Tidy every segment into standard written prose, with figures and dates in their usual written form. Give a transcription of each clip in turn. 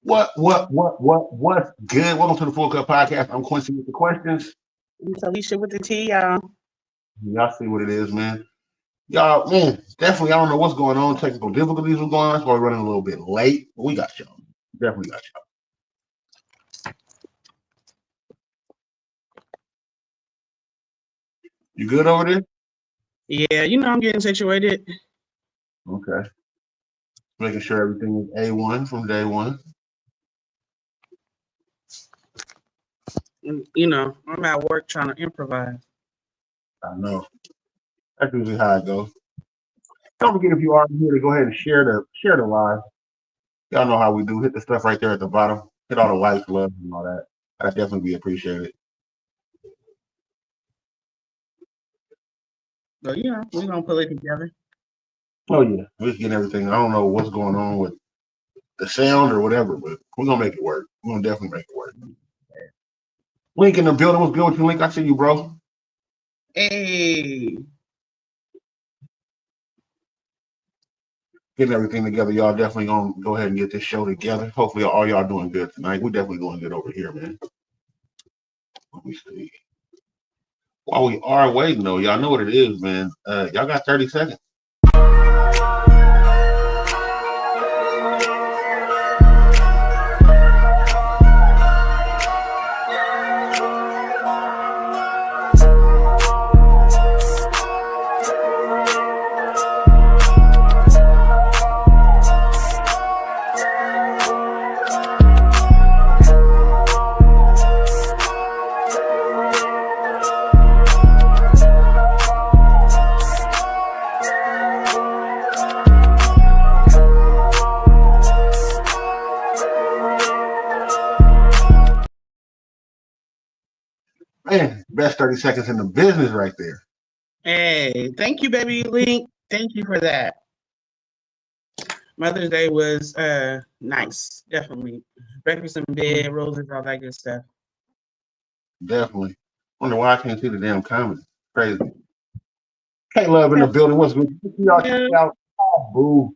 What's good? Welcome to the Full Cup Podcast. I'm Quincy with the questions. It's Alicia with the T, y'all. Y'all see what it is, man. Y'all, man, definitely, I don't know what's going on. Technical difficulties are going on. That's why we're running a little bit late. But we got y'all. Definitely got y'all. You good over there? Yeah, I'm getting situated. Okay. Making sure everything is A1 from day one. And, I'm at work trying to improvise. I know. That's usually how it goes. Don't forget, if you are here, to go ahead and share the live. Y'all know how we do. Hit the stuff right there at the bottom. Hit all the likes, love, and all that. That'd definitely be appreciated. So we're gonna pull it together. Oh yeah, we're just getting everything. I don't know what's going on with the sound or whatever, but we're gonna make it work. We're gonna definitely make it work. Link in the building. What's good with you, Link? I see you, bro. Hey. Getting everything together. Y'all definitely gonna go ahead and get this show together. Hopefully all y'all doing good tonight. We're definitely doing good over here, man. Let me see. While we are waiting though, y'all know what it is, man. Y'all got 30 seconds. Man, best 30 seconds in the business right there. Hey, thank you, baby Link. Thank you for that. Mother's Day was nice, definitely. Breakfast in bed, roses, all that good stuff. Definitely. Wonder why I can't see the damn comments. Crazy. Hey, love in the building. What's good? Y'all check out Boo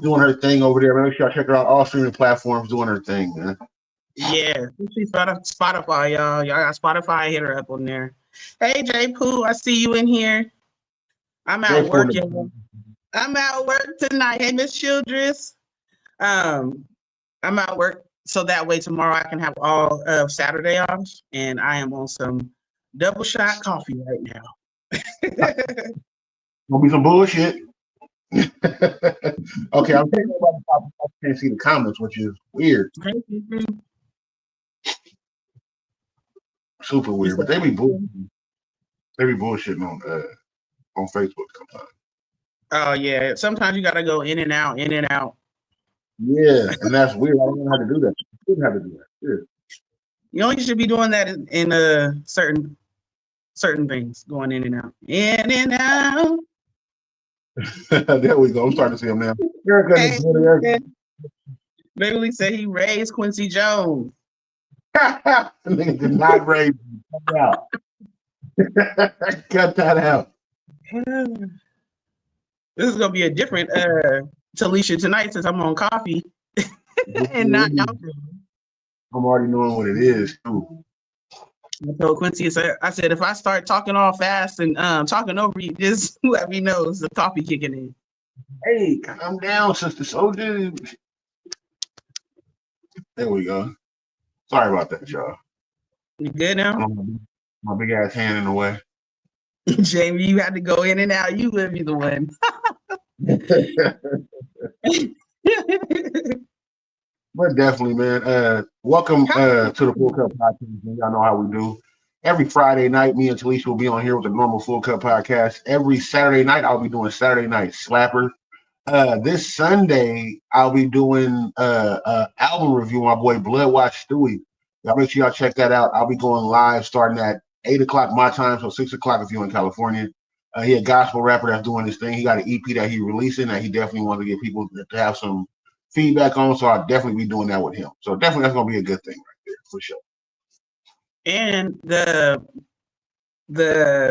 doing her thing over there. Make sure y'all check her out. All streaming platforms doing her thing, man. Yeah, she's Spotify, y'all. Y'all got Spotify, hit her up on there. Hey, J Pooh, I see you in here. I'm at work, y'all. I'm at work tonight. Hey, Miss Childress. I'm at work so that way tomorrow I can have all of Saturday off, and I am on some double shot coffee right now. Gonna be some bullshit. Okay, I'm taking I can't see the comments, which is weird. Super weird, but they be bullshitting. They be bullshitting on Facebook sometimes. Oh yeah, sometimes you gotta go in and out, in and out. Yeah, and that's weird. I don't know how to do that. You shouldn't have to do that. Yeah. You only should be doing that in certain things, going in and out, in and out. There we go. I'm starting to see him now. Erica, Baby Lee said he raised Quincy Jones. Nigga did not raise him. Cut out. Cut that out. This is gonna be a different Talisha tonight since I'm on coffee and not alcohol. I'm already knowing what it is too. I told Quincy, I said if I start talking all fast and talking over you, just let me know it's the coffee kicking in. Hey, calm down, Sister Soldier. There we go. Sorry about that, y'all. You good now? My big ass hand in the way. Jamie, you had to go in and out. You would be the one. But definitely, man. Welcome to the Full Cup Podcast. Y'all know how we do. Every Friday night, me and Talisha will be on here with the normal Full Cup Podcast. Every Saturday night, I'll be doing Saturday Night Slapper. This Sunday, I'll be doing album review. My boy Bloodwatch Stewie. Y'all make sure y'all check that out. I'll be going live starting at 8 o'clock my time, so 6 o'clock if you're in California. He a gospel rapper that's doing this thing. He got an EP that he releasing that he definitely wants to get people to have some feedback on. So I'll definitely be doing that with him. So definitely that's gonna be a good thing right there for sure. And the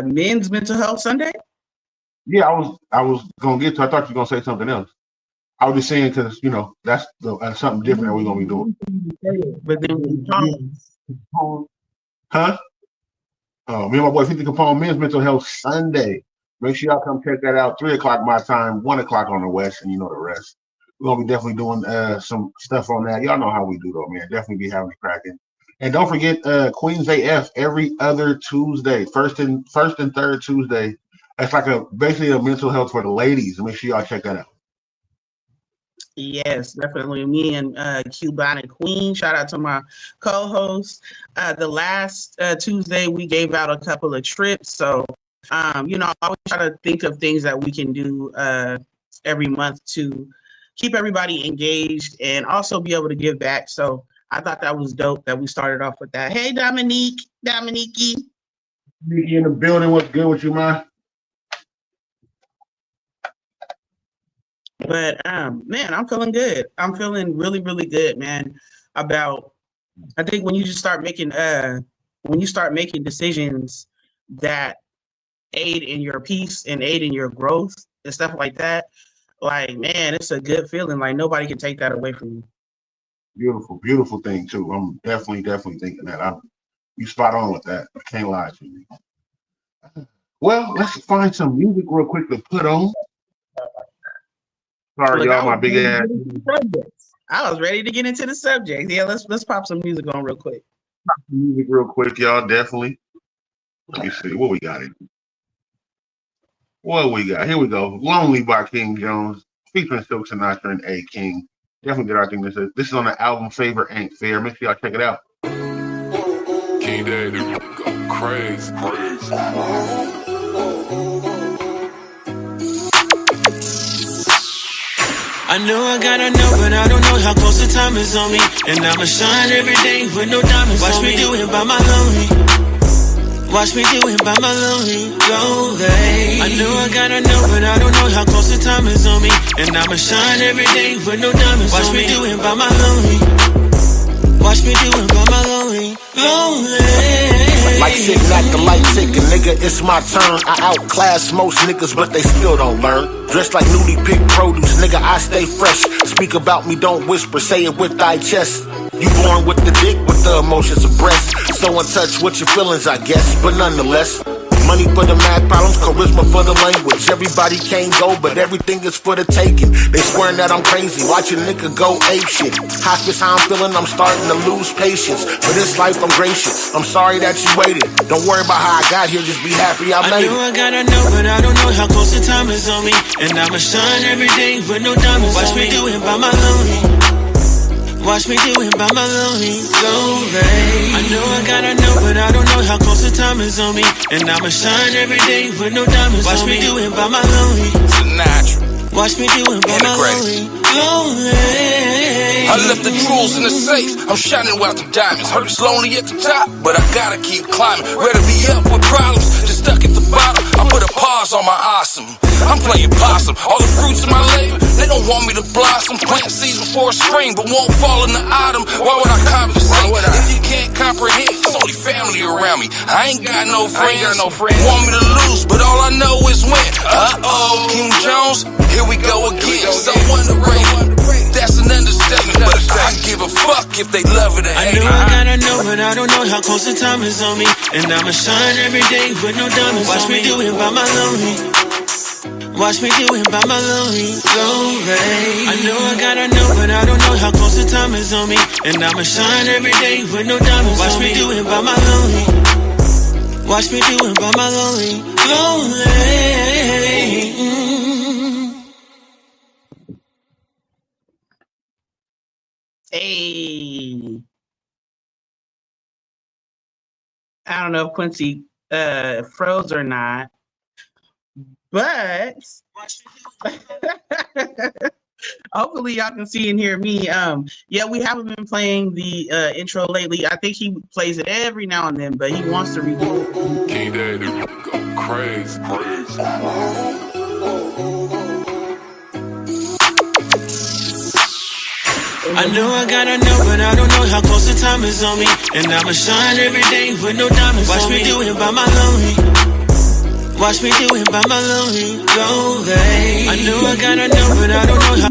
Men's Mental Health Sunday? Yeah, I was gonna get to. I thought you were gonna say something else. I was just saying because that's something different that we're gonna be doing. But then we huh? Me and my boy 50 Capone Men's Mental Health Sunday. Make sure y'all come check that out. 3 o'clock my time, 1 o'clock on the west, and you know the rest. We're gonna be definitely doing some stuff on that. Y'all know how we do though, man. Definitely be having it cracking. And don't forget Queens AF every other Tuesday, first and third Tuesday. That's like basically a mental health for the ladies. Make sure y'all check that out. Yes, definitely. Me and Cubana Queen. Shout out to my co-host. The last Tuesday we gave out a couple of trips. So I always try to think of things that we can do every month to keep everybody engaged and also be able to give back. So I thought that was dope that we started off with that. Hey, Dominique. Dominique in the building. What's good with you, man? But man, I'm feeling good. I'm feeling really, really good, man. I think when you just start making decisions that aid in your peace and aid in your growth and stuff like that, like, man, it's a good feeling. Like nobody can take that away from you. Beautiful, beautiful thing too. I'm definitely thinking that. You spot on with that. I can't lie to you. Well, let's find some music real quick to put on. Sorry, y'all, my big ass. I was ready to get into the subject. Yeah, let's pop some music on real quick. Pop some music real quick, y'all. Definitely. Let me see what we got in. What we got? Here we go. Lonely by King Jones, featuring Silk Sinatra and A King. Definitely good. I think this is on the album Favor Ain't Fair. Make sure y'all check it out. King Daddy go crazy. I know I gotta know, but I don't know how close the time is on me. And I'ma shine every day with no diamonds. Watch me do it by my lonely. Watch me do it by my lonely. Go away. I know I gotta know, but I don't know how close the time is on me. And I'ma shine every day with no diamonds. Watch me do it by my lonely. Watch me do it by my lonely. Like sitting at the light ticking, nigga, it's my turn. I outclass most niggas, but they still don't learn. Dressed like newly picked produce, nigga, I stay fresh. Speak about me, don't whisper, say it with thy chest. You born with the dick, with the emotions of breast. So in touch with your feelings, I guess, but nonetheless. Money for the math problems, charisma for the language. Everybody can't go, but everything is for the taking. They swearing that I'm crazy, watch a nigga go apeshit. Hospice, how I'm feeling, I'm starting to lose patience. For this life, I'm gracious. I'm sorry that you waited. Don't worry about how I got here, just be happy I made it. I know I gotta know, but I don't know how close the time is on me. And I'ma shine every day with no diamonds. Watch me do it by my lonely. Watch me do it by my lonely. Go away. I know I gotta know, but I don't know how close the time is on me. And I'ma shine every day with no diamonds. Watch me do it by my lonely. Sinatra. Watch me do it by my lonely. I left the jewels in the safe. I'm shining out the diamonds. Heard it's lonely at the top, but I gotta keep climbing. Ready to be up with problems, just stuck at the bottom. I put a pause on my awesome. I'm playing possum. All the fruits of my labor, they don't want me to blossom. Plant seeds before spring, but won't fall in the autumn. Why would I compensate? If you can't comprehend, it's only family around me. I ain't got no friends. Want me to lose, but all I know is win. King Jones, here we go again. Someone to rate, that's an understatement. But I give a fuck if they love it or hate it. I know I gotta know, but I don't know how close the time is on me. And I'ma shine every day with no diamonds. Watch me do it by my lonely. Watch me do it by my lonely. Go away. I know I gotta know, but I don't know how close the time is on me. And I'ma shine every day with no diamonds. Watch me do it by my lonely. Watch me do it by my lonely. Hey. I don't know if Quincy froze or not, but hopefully y'all can see and hear me. Yeah, we haven't been playing the intro lately. I think he plays it every now and then, but he wants to redo it. King Daddy go crazy. I know I gotta know, but I don't know how close the time is on me. And I'ma shine every day with no diamonds. Watch me do it by my lonely. Watch me do it by my lonely. Go away. I know I gotta know, but I don't know how.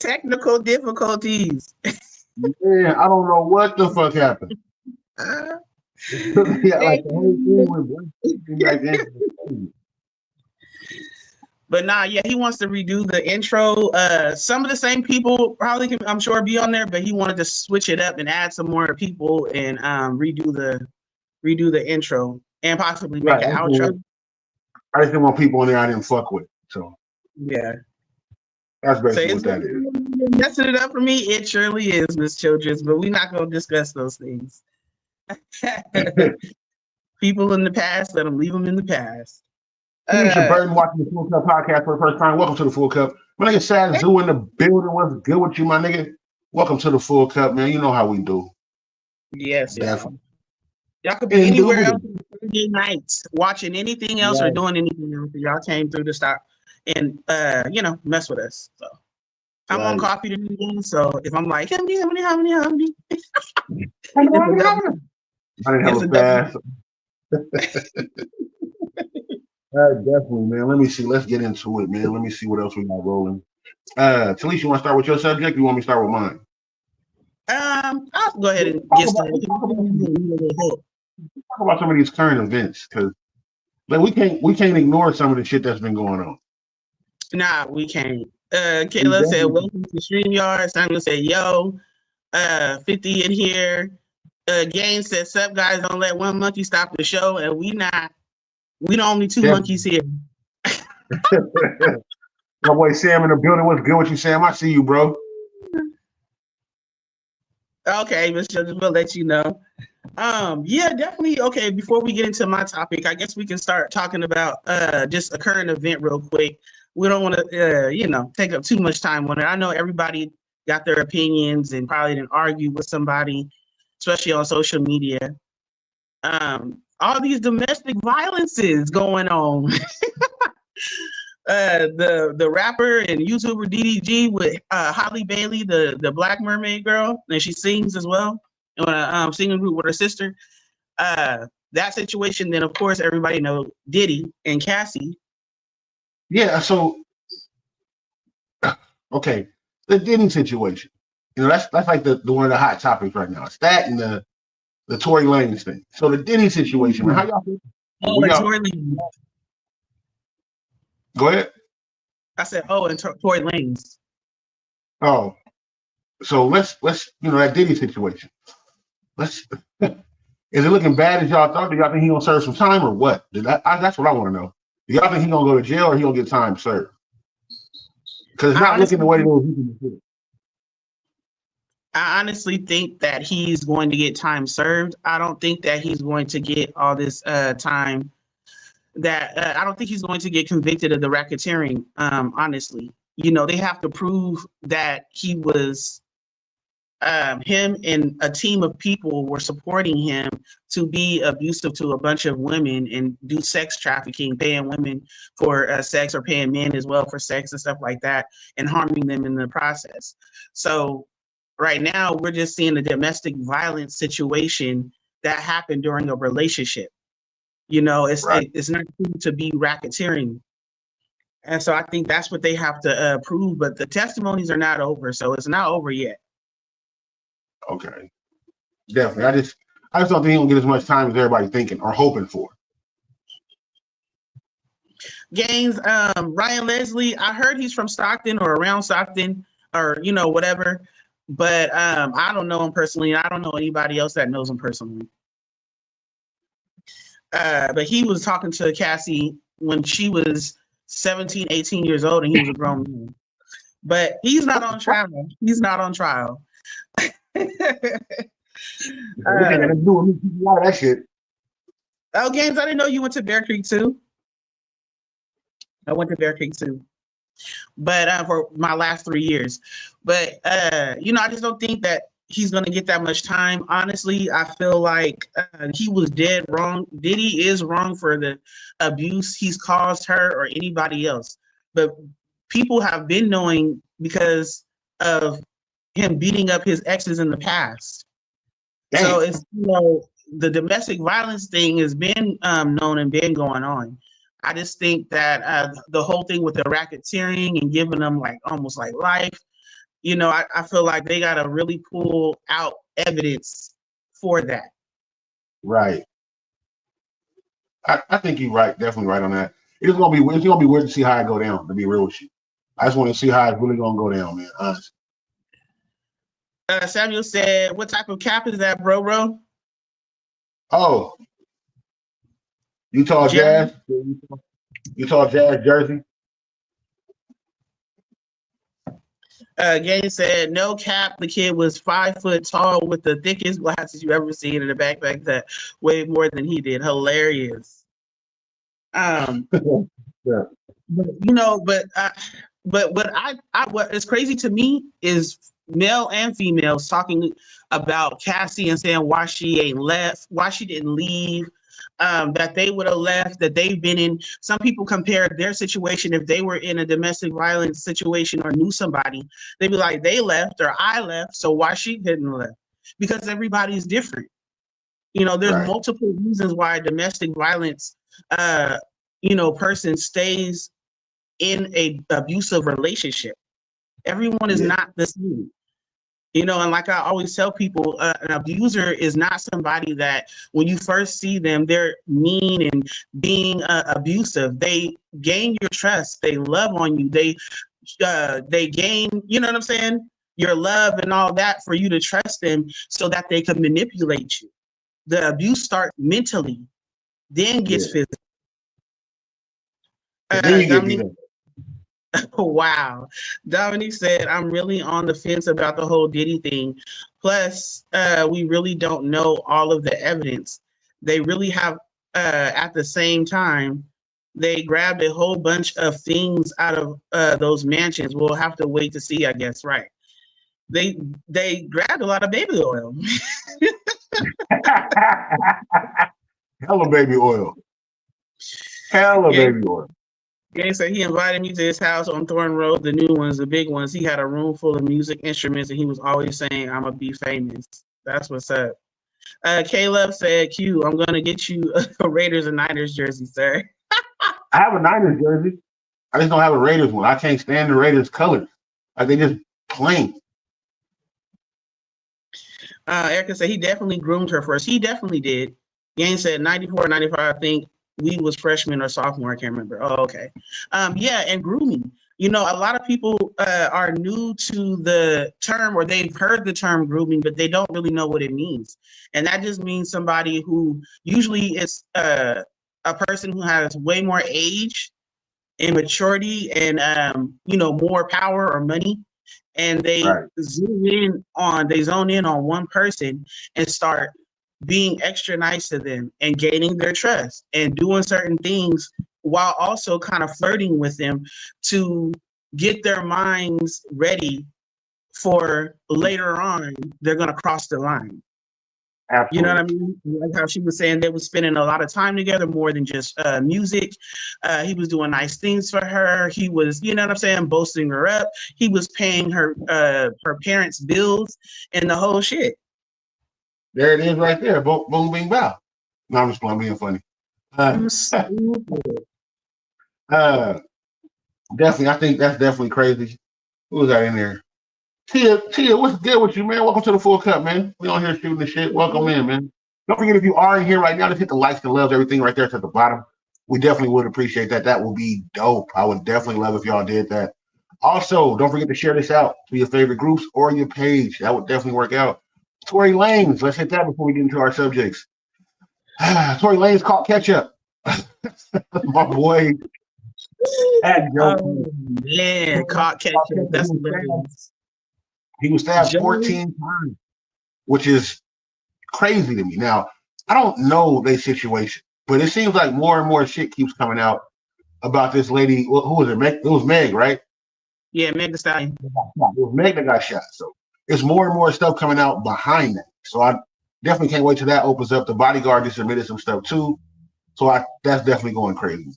Technical difficulties. Yeah, I don't know what the fuck happened. Yeah, like the whole thing went back in. But nah, yeah, he wants to redo the intro. Some of the same people probably can, I'm sure, be on there, but he wanted to switch it up and add some more people and redo the intro and possibly make Right. an outro. I just didn't want people in there I didn't fuck with. So Yeah. that's So basically it's what that is. messing it up for me. It surely is, Miss Childress, but we're not gonna discuss those things. People in the past, let them leave them in the past. Keisha Burton watching the Full Cup podcast for the first time. Welcome to the Full Cup. My nigga Sad Zoo in the building. What's good with you, my nigga? Welcome to the Full Cup, man. You know how we do. Yes, definitely. Y'all could be anywhere else on Sunday nights, watching anything else or doing anything else. Y'all came through to stop and mess with us. So I'm on coffee today. So if I'm like, how many? I didn't have a fast. Definitely, man. Let me see. Let's get into it, man. Let me see what else we got rolling. Talisha, you want to start with your subject? Or you want me to start with mine? I'll go ahead and get started. Talk about some of these current events, because we can't ignore some of the shit that's been going on. Nah, we can't. Kayla said, welcome to StreamYard. Simon said, yo, 50 in here. Gaines said, sup guys, don't let one monkey stop the show. And we the only two monkeys here. My boy Sam in the building. What's good with you, Sam? I see you, bro. Okay, Mr. We'll let you know. Yeah, definitely. Okay, before we get into my topic, I guess we can start talking about just a current event real quick. We don't want to, take up too much time on it. I know everybody got their opinions and probably didn't argue with somebody, especially on social media. All these domestic violences going on. The rapper and YouTuber DDG with Holly Bailey, the Black Mermaid girl, and she sings as well on a singing group with her sister. That situation, then of course everybody know Diddy and Cassie. Yeah, so okay, the Diddy situation. That's like the one of the hot topics right now. It's that and the Tory Lanez thing. So the Diddy situation, how y'all feel? Tory Lanez. Go ahead. I said, and Tory Lanez. Oh, so let's that Diddy situation. Is it looking bad as y'all thought? Do y'all think he gonna serve some time or what? That's what I want to know. Do y'all think he gonna go to jail or he gonna get time served? Because it's not looking the way it was. I honestly think that he's going to get time served. I don't think that he's going to get all this time. I don't think he's going to get convicted of the racketeering. Honestly, they have to prove that he was. Him and a team of people were supporting him to be abusive to a bunch of women and do sex trafficking, paying women for sex or paying men as well for sex and stuff like that, and harming them in the process. So right now we're just seeing a domestic violence situation that happened during a relationship. It's not to be racketeering. And so I think that's what they have to prove, but the testimonies are not over. So it's not over yet. Okay, definitely. I just don't think he'll get as much time as everybody thinking or hoping for. Gaines, Ryan Leslie, I heard he's from Stockton or around Stockton or whatever, but I don't know him personally. I don't know anybody else that knows him personally. But he was talking to Cassie when she was 17, 18 years old, and he was a grown man. But he's not on trial. He's not on trial. That shit. Oh, Gaines, I didn't know you went to Bear Creek too. I went to Bear Creek too, but for my last 3 years. But I just don't think that he's gonna get that much time. Honestly, I feel like he was dead wrong. Diddy is wrong for the abuse he's caused her or anybody else. But people have been knowing because of him beating up his exes in the past. Dang. So it's the domestic violence thing has been known and been going on. I just think that the whole thing with the racketeering and giving them like almost like life, I feel like they got to really pull out evidence for that. Right. I think you're right. Definitely right on that. It's gonna be weird to see how it go down. To be real with you, I just want to see how it's really gonna go down, man. Honestly. Samuel said, "What type of cap is that, bro?" Oh, Utah Jazz. Utah Jazz jersey. Gaines said, "No cap. The kid was 5 foot tall with the thickest glasses you ever seen in a backpack that weighed more than he did. Hilarious." Yeah. But what is crazy to me is male and females talking about Cassie and saying why she ain't left, why she didn't leave, that they would have left, that they've been in. Some people compare their situation if they were in a domestic violence situation or knew somebody, they'd be like, they left or I left, so why she didn't left? Because everybody's different. There's Right. multiple reasons why domestic violence, person stays in a abusive relationship. Everyone is not the same. And like I always tell people, an abuser is not somebody that when you first see them, they're mean and being abusive. They gain your trust. They love on you. They gain, you know what I'm saying? Your love and all that for you to trust them so that they can manipulate you. The abuse starts mentally, then gets physical. Then you get beat up. Wow. Dominique said, "I'm really on the fence about the whole Diddy thing. Plus, we really don't know all of the evidence. They really have, at the same time, they grabbed a whole bunch of things out of those mansions. We'll have to wait to see, I guess." Right. They grabbed a lot of baby oil. Hella baby oil. Baby oil. Gang said he invited me to his house on Thorn Road, the new ones, the big ones. He had a room full of music instruments, and he was always saying, "I'm gonna be famous." That's what's up. Caleb said, "Q, I'm gonna get you a Raiders and Niners jersey, sir." I have a Niners jersey. I just don't have a Raiders one. I can't stand the Raiders colors. Like they just plain. Erica said he definitely groomed her first. He definitely did. Gang said 94, 95, I think we was freshman or sophomore. I can't remember. Oh, okay. Yeah, and grooming. A lot of people are new to the term, or they've heard the term grooming, but they don't really know what it means. And that just means somebody who usually is a person who has way more age and maturity and, more power or money. And they zone in on one person and start being extra nice to them and gaining their trust and doing certain things while also kind of flirting with them to get their minds ready for later on, they're going to cross the line. Absolutely. You know what I mean? Like how she was saying they were spending a lot of time together, more than just music. He was doing nice things for her. He was, you know what I'm saying, boasting her up. He was paying her parents' bills and the whole shit. There it is right there. Boom, boom, bing, bow. No, I'm just being funny. Definitely, I think that's definitely crazy. Who was that in there? Tia, what's good with you, man? Welcome to the Full Cup, man. We on here shooting the shit. Welcome in, man. Don't forget, if you are in here right now, just hit the likes, the loves, everything right there to the bottom. We definitely would appreciate that. That would be dope. I would definitely love if y'all did that. Also, don't forget to share this out to your favorite groups or your page. That would definitely work out. Tory Lanez, let's hit that before we get into our subjects. Tory Lanez caught ketchup. My boy. Man, caught ketchup. That's hilarious. He was stabbed 14 times, which is crazy to me. Now, I don't know their situation, but it seems like more and more shit keeps coming out about this lady. Who was it? It was Meg, right? Yeah, Meg Thee Stallion. It was Meg that got shot. So it's more and more stuff coming out behind that. So I definitely can't wait till that opens up. The Bodyguard just admitted some stuff too. So that's definitely going crazy.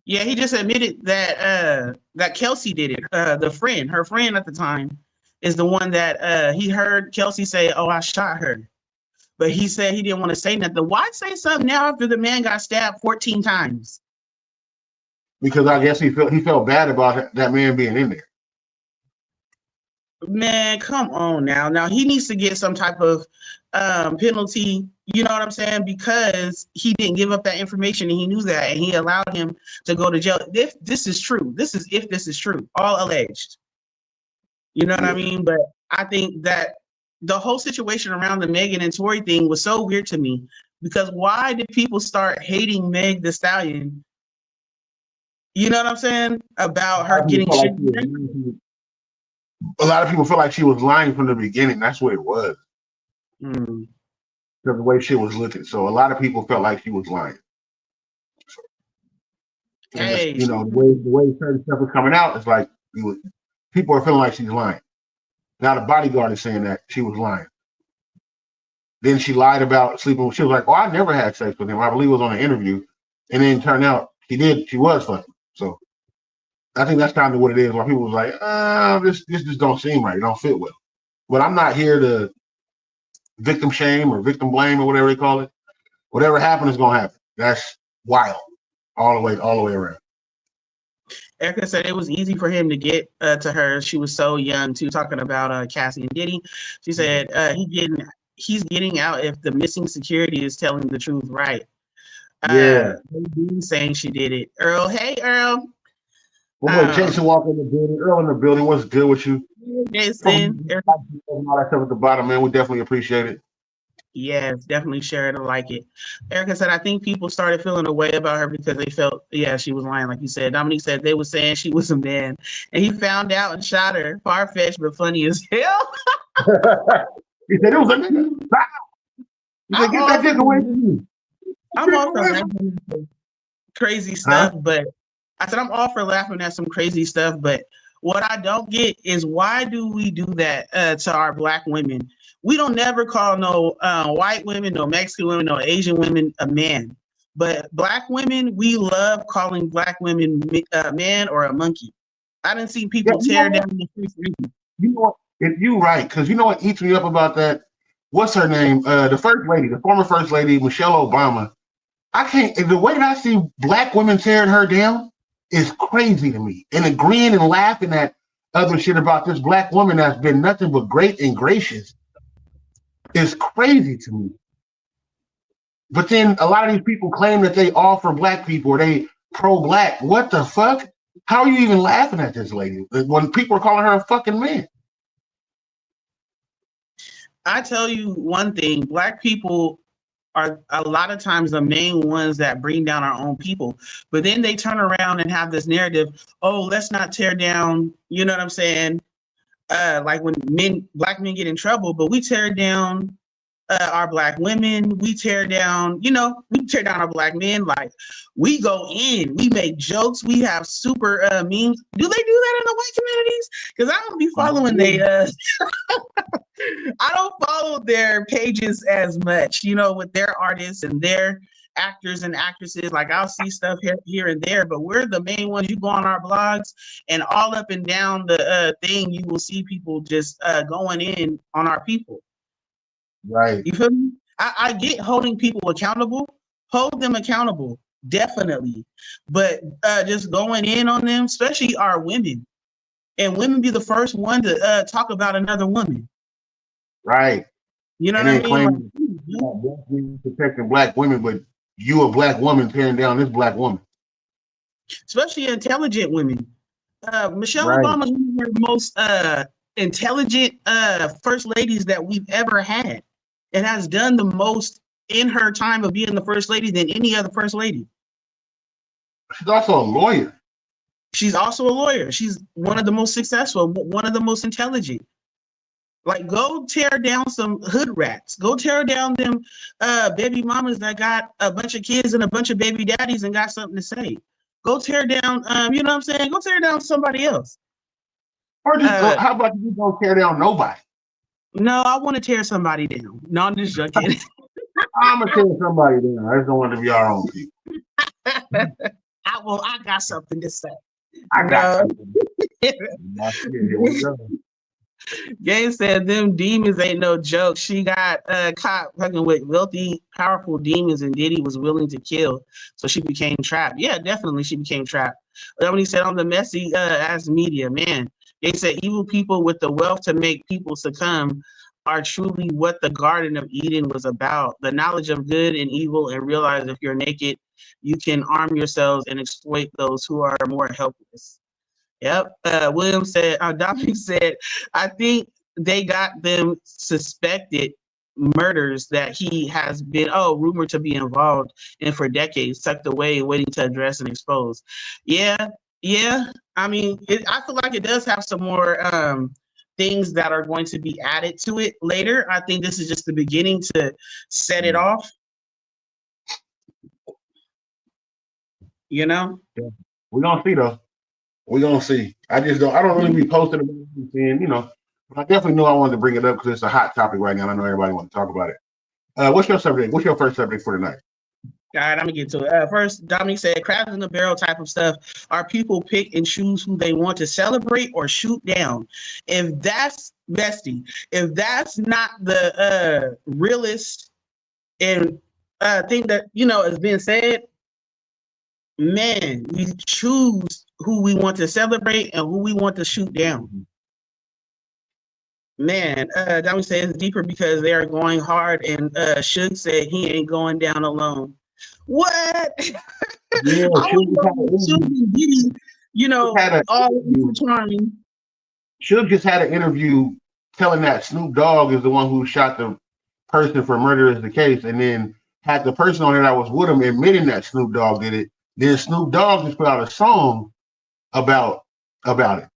Yeah, he just admitted that Kelsey did it. Her friend at the time, is the one that he heard Kelsey say, "Oh, I shot her." But he said he didn't want to say nothing. Why say something now after the man got stabbed 14 times? Because I guess he felt bad about that man being in there. Man, come on now. Now he needs to get some type of penalty. You know what I'm saying? Because he didn't give up that information and he knew that and he allowed him to go to jail. If this is true, this is true, all alleged. You know what I mean? But I think that the whole situation around the Megan and Tory thing was so weird to me because why did people start hating Meg the Stallion? You know what I'm saying? About her getting shit. A lot of people feel like she was lying from the beginning. That's what it was. Mm. The way shit was looking. So a lot of people felt like she was lying. Hey, just, the way certain stuff was coming out, it's like people are feeling like she's lying. Now the bodyguard is saying that she was lying. Then she lied about sleeping with. She was like, "Oh, I never had sex with him." I believe it was on an interview, and then it turned out she did. She was fucking. So I think that's kind of what it is. Why people was like, this just don't seem right. It don't fit well. But I'm not here to victim shame or victim blame or whatever they call it. Whatever happened is gonna happen. That's wild, all the way around. Erica said it was easy for him to get to her. She was so young too. Talking about Cassie and Diddy, she said he's getting out if the missing security is telling the truth, right? Saying she did it. Earl, hey Earl. Well, boy, Jason Walker in the building. Earl in the building. What's good with you? Jason. All that stuff at the bottom, man. We definitely appreciate it. Yes, definitely share it and like it. Erica said, I think people started feeling a way about her because they felt, she was lying, like you said. Dominique said they were saying she was a man, and he found out and shot her. Far-fetched, but funny as hell. He said it was a nigga. He said, get that dick away from you. I'm all for laughing at some crazy stuff, but I said I'm all for laughing at some crazy stuff, but what I don't get is why do we do that to our Black women? We don't never call no white women, no Mexican women, no Asian women a man. But Black women, we love calling Black women a man or a monkey. I didn't see people tear down the first lady. You know what? If you right, because you know what eats me up about that? What's her name? The first lady, the former first lady, Michelle Obama. I can't. The way that I see Black women tearing her down is crazy to me. And agreeing and laughing at other shit about this Black woman that's been nothing but great and gracious is crazy to me. But then a lot of these people claim that they all for Black people or they pro-Black. What the fuck? How are you even laughing at this lady when people are calling her a fucking man? I tell you one thing, Black people are a lot of times the main ones that bring down our own people. But then they turn around and have this narrative, oh, let's not tear down, you know what I'm saying? Like when Black men get in trouble, but we tear down our Black women, we tear down our Black men. Like we go in, we make jokes, we have super memes. Do they do that in the white communities? Because I don't be following I don't follow their pages as much, with their artists and their actors and actresses. Like I'll see stuff here and there, but we're the main ones. You go on our blogs and all up and down the thing, you will see people just going in on our people. Right. You feel me? I get holding people accountable. Hold them accountable, definitely. But just going in on them, especially our women, and women be the first one to talk about another woman. Right. You know and what I mean? Claim protecting Black women, but you a Black woman tearing down this Black woman. Especially intelligent women. Michelle Obama is one of the most intelligent first ladies that we've ever had, and has done the most in her time of being the first lady than any other first lady. She's also a lawyer. She's also a lawyer. She's one of the most successful, one of the most intelligent. Like, go tear down some hood rats. Go tear down them baby mamas that got a bunch of kids and a bunch of baby daddies and got something to say. Go tear down, you know what I'm saying? Go tear down somebody else. Or just how about you don't tear down nobody? No, I want to tear somebody down. No, I'm just joking. I'm gonna tear somebody down. I just don't want to be our own people. I got something to say. I got something. Here we go. Gay said them demons ain't no joke. She got caught fucking with wealthy, powerful demons, and Diddy was willing to kill. So she became trapped. Yeah, definitely she became trapped. When he said on the messy ass media, man, They said evil people with the wealth to make people succumb are truly what the Garden of Eden was about. The knowledge of good and evil, and realize if you're naked, you can arm yourselves and exploit those who are more helpless. Yep. William said, Dominic said, I think they got them suspected murders that he has been, rumored to be involved in for decades, tucked away, waiting to address and expose. Yeah. Yeah. I mean, I feel like it does have some more things that are going to be added to it later. I think this is just the beginning to set it off. You know? Yeah. We're gonna see though. We're gonna see. I don't really be posting about it, but I definitely knew I wanted to bring it up because it's a hot topic right now. I know everybody wants to talk about it. What's your subject? What's your first subject for tonight? All right, I'm gonna get to it. First, Dominic said, crabs in the barrel type of stuff are people pick and choose who they want to celebrate or shoot down. If that's bestie, if that's not the realist and thing that is being said, man, we choose who we want to celebrate and who we want to shoot down. Man, Dominic said it's deeper because they are going hard, and Suge said he ain't going down alone. What? Yeah, charming. Suge just had an interview telling that Snoop Dogg is the one who shot the person for murder is the case, and then had the person on there that was with him admitting that Snoop Dogg did it. Then Snoop Dogg just put out a song about it.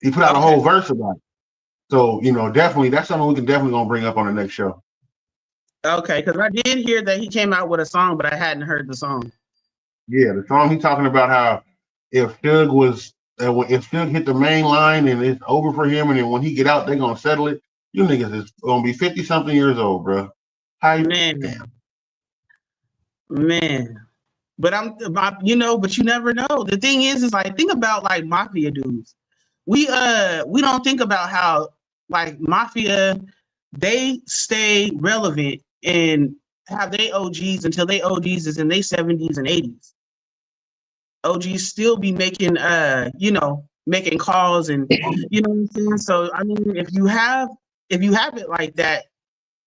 He put out a whole verse about it. So, definitely that's something we can definitely gonna bring up on the next show. Okay, because I did hear that he came out with a song, but I hadn't heard the song. Yeah, the song he's talking about how if Suge hit the main line and it's over for him, and then when he get out, they're gonna settle it. You niggas is gonna be 50-something years old, bro. Man. But you never know. The thing is like, think about like mafia dudes. We don't think about how like mafia, they stay relevant and have they OGs until they OGs is in their 70s and 80s. OGs still be making making calls and you know what I'm saying. So I mean, if you have it like that,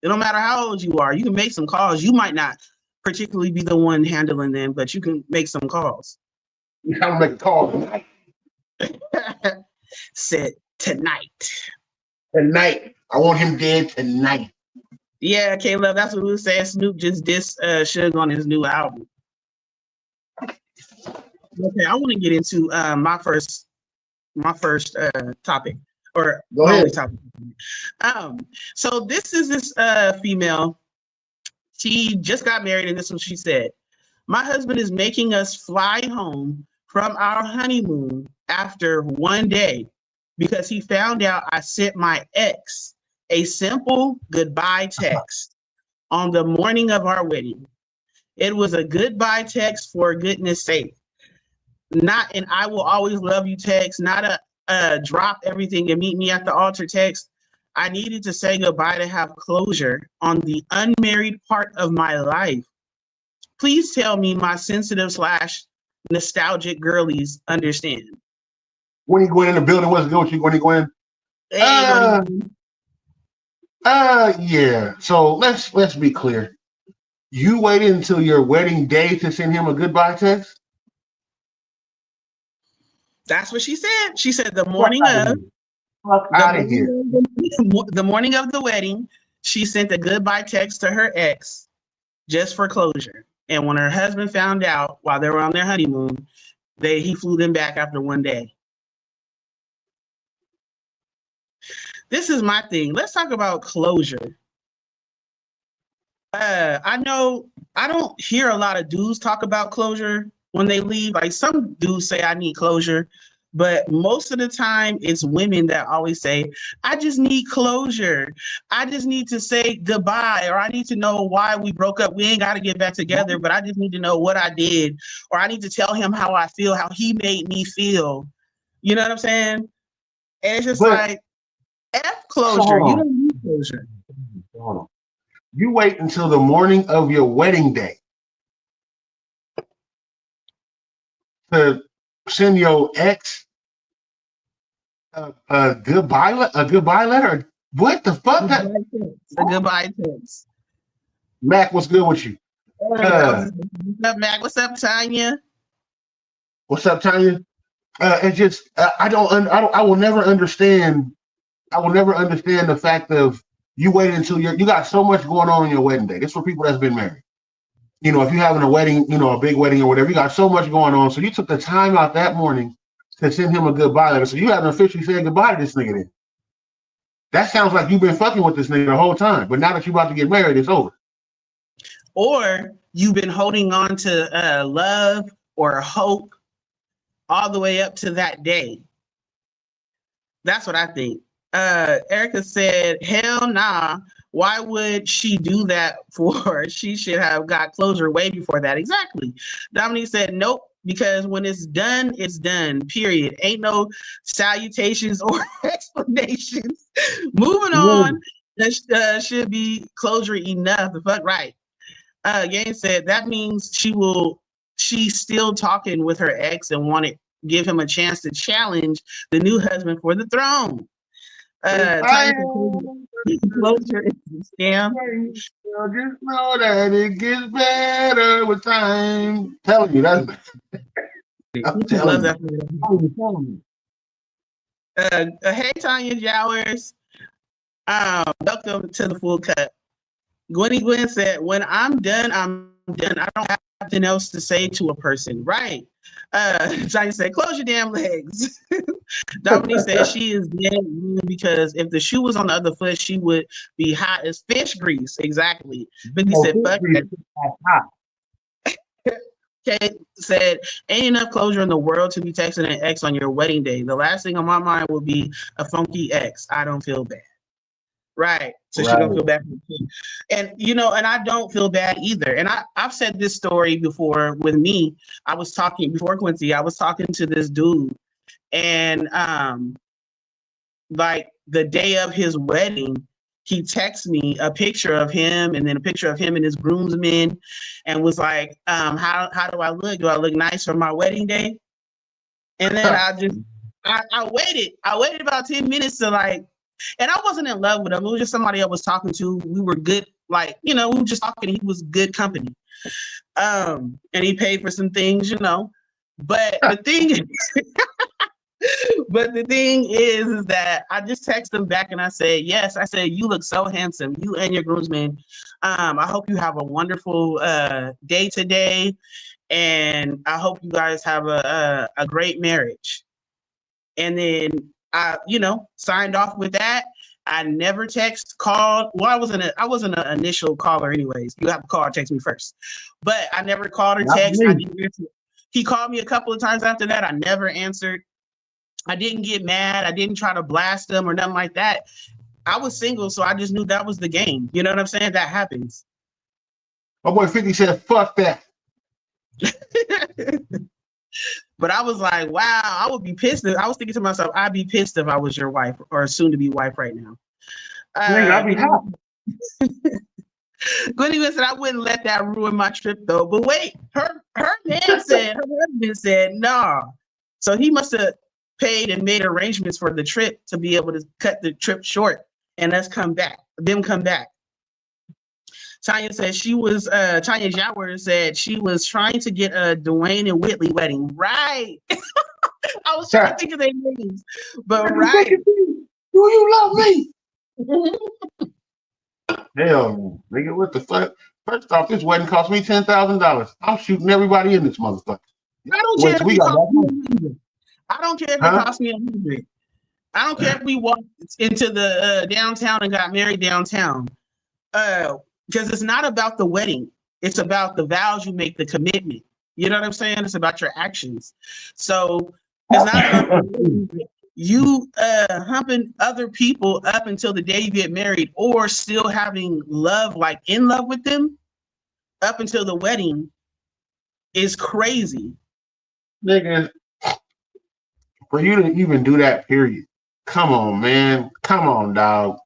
no matter how old you are, you can make some calls. You might not particularly be the one handling them, but you can make some calls. You gotta make a call tonight. Said tonight. Tonight. I want him dead tonight. Yeah, Caleb, that's what we were saying. Snoop just dissed Suge on his new album. Okay, I want to get into my first topic, or only topic. So this is this female. She just got married, and this is what she said. My husband is making us fly home from our honeymoon after one day because he found out I sent my ex a simple goodbye text on the morning of our wedding. It was a goodbye text for goodness sake. Not an I will always love you text, not a drop everything and meet me at the altar text. I needed to say goodbye to have closure on the unmarried part of my life. Please tell me my sensitive / nostalgic girlies understand. When you go in the building, what's good with you when you go in? Yeah. So let's be clear. You waited until your wedding day to send him a goodbye text? That's what she said. She said the morning of the morning of the wedding, she sent a goodbye text to her ex just for closure. And when her husband found out while they were on their honeymoon, he flew them back after one day. This is my thing. Let's talk about closure. I know I don't hear a lot of dudes talk about closure when they leave. Like some dudes say I need closure, but most of the time it's women that always say, I just need closure. I just need to say goodbye, or I need to know why we broke up. We ain't got to get back together, but I just need to know what I did, or I need to tell him how I feel, how he made me feel. You know what I'm saying? And it's just like, F closure. You don't need closure. Hold on. You wait until the morning of your wedding day to send your ex A goodbye letter. What the fuck? The goodbye text. Mac, what's good with you? What's up, Mac? What's up, Tanya? What's up, Tanya? It's just I will never understand. I will never understand the fact of you waiting until you got so much going on your wedding day. This for people that's been married. You know, if you're having a wedding, you know, a big wedding or whatever, you got so much going on. So you took the time out that morning to send him a goodbye letter. So you haven't officially said goodbye to this nigga then. That sounds like you've been fucking with this nigga the whole time. But now that you're about to get married, it's over. Or you've been holding on to love or hope all the way up to that day. That's what I think. Erica said, hell nah. Why would she do that for? She should have got closure way before that. Exactly. Dominique said, nope, because when it's done, period. Ain't no salutations or explanations. Moving on, that should be closure enough. The fuck right. Yang said, that means she's still talking with her ex and wanted to give him a chance to challenge the new husband for the throne. Closure is a scam. Just know that it gets better with time. Telling you that. I'm telling you. Hey, Tanya Jowers. Welcome to the Full Cut. Gwen said, when I'm done, I'm done. I don't have nothing else to say to a person. Right. Tanya said, close your damn legs. Dominique said she is dead because if the shoe was on the other foot, she would be hot as fish grease. Exactly. Vicky said, fuck that. Kate said, ain't enough closure in the world to be texting an ex on your wedding day. The last thing on my mind will be a funky ex. I don't feel bad. Right. So she don't feel bad. And, you know, and I don't feel bad either. And I've said this story before with me. I was talking before Quincy, I was talking to this dude and like the day of his wedding, he texted me a picture of him and then a picture of him and his groomsmen and was like, how do I look? Do I look nice for my wedding day? And then I waited about 10 minutes to like, and I wasn't in love with him. It was just somebody I was talking to. We were good, like, you know, we were just talking. He was good company. And he paid for some things, you know. But the thing is that I just texted him back and I said, yes, I said, you look so handsome, you and your groomsmen. I hope you have a wonderful day today. And I hope you guys have a great marriage. And then I, you know, signed off with that. I never called. Well, I wasn't an initial caller anyways. You have to call or text me first. But I never called or text. He called me a couple of times after that. I never answered. I didn't get mad. I didn't try to blast him or nothing like that. I was single, so I just knew that was the game. You know what I'm saying? That happens. My boy 50 said, fuck that. But I was like, wow, I would be pissed. I was thinking to myself, I'd be pissed if I was your wife or soon to be wife right now. I'd be hot. Gwenny said, I wouldn't let that ruin my trip though. But wait, her husband said, nah. So he must have paid and made arrangements for the trip to be able to cut the trip short and come back. Tanya said Tanya Jowers said she was trying to get a Dwayne and Whitley wedding. Right. I was trying to think of their names, but right. Do you love me? Hell, nigga, what the fuck? First off, this wedding cost me $10,000. I'm shooting everybody in this motherfucker. I don't care if it cost me $100. I don't care if it cost me $100. I don't care if we walked into the downtown and got married downtown. Because it's not about the wedding. It's about the vows you make, the commitment. You know what I'm saying? It's about your actions. So it's not about you humping other people up until the day you get married or still having love, like in love with them up until the wedding is crazy. Nigga, for you to even do that, period. Come on, man. Come on, dog.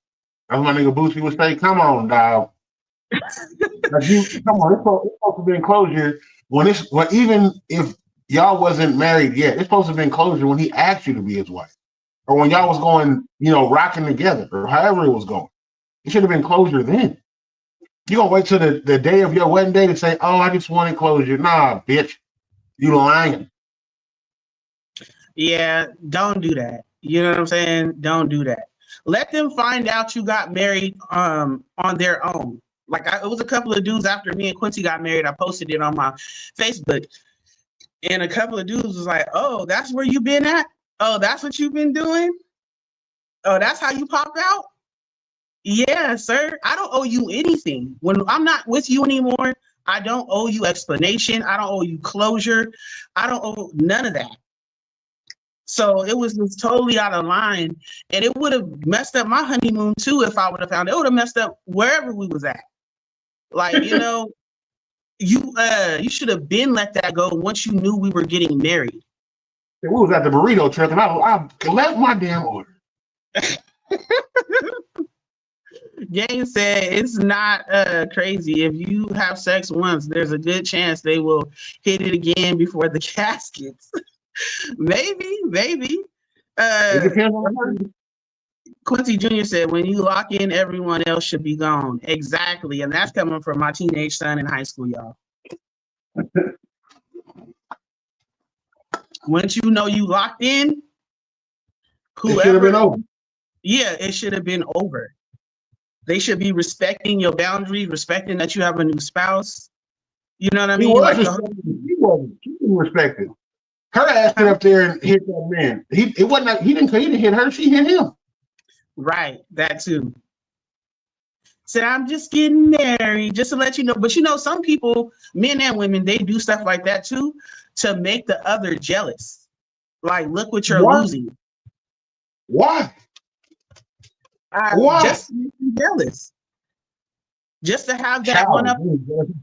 That's my nigga Boosie would say, come on, dog. Come on, it's supposed to be in closure even if y'all wasn't married yet. It's supposed to be in closure when he asked you to be his wife. or when y'all was going, rocking together, or however it was going. It should have been closure then. You gonna wait till the day of your wedding day to say, "Oh, I just wanted closure." Nah, bitch, you lying. Yeah, don't do that. You know what I'm saying? Don't do that. Let them find out you got married on their own. Like it was a couple of dudes after me and Quincy got married. I posted it on my Facebook, and a couple of dudes was like, "Oh, that's where you been at? Oh, that's what you've been doing? Oh, that's how you popped out?" Yeah, sir. I don't owe you anything. When I'm not with you anymore, I don't owe you explanation. I don't owe you closure. I don't owe none of that. So it was just totally out of line, and it would have messed up my honeymoon too if I would have found it. It would have messed up wherever we was at. Like, you should have been let that go once you knew we were getting married. We was at the burrito truck, and I left my damn order. Gang said it's not crazy. If you have sex once, there's a good chance they will hit it again before the caskets. maybe. It depends on the person. Quincy Jr. said, when you lock in, everyone else should be gone. Exactly. And that's coming from my teenage son in high school, y'all. Once you know you locked in, whoever. It should have been over. Yeah, it should have been over. They should be respecting your boundaries, respecting that you have a new spouse. You know what I mean? He wasn't respected. Her ass stood up there and hit that man. He didn't hit her. She hit him. Right, that too. Said, I'm just getting married, just to let you know. But some people, men and women, they do stuff like that too to make the other jealous. Like, look what you're losing. Why? Why? Just to make them jealous. Just to have that one up.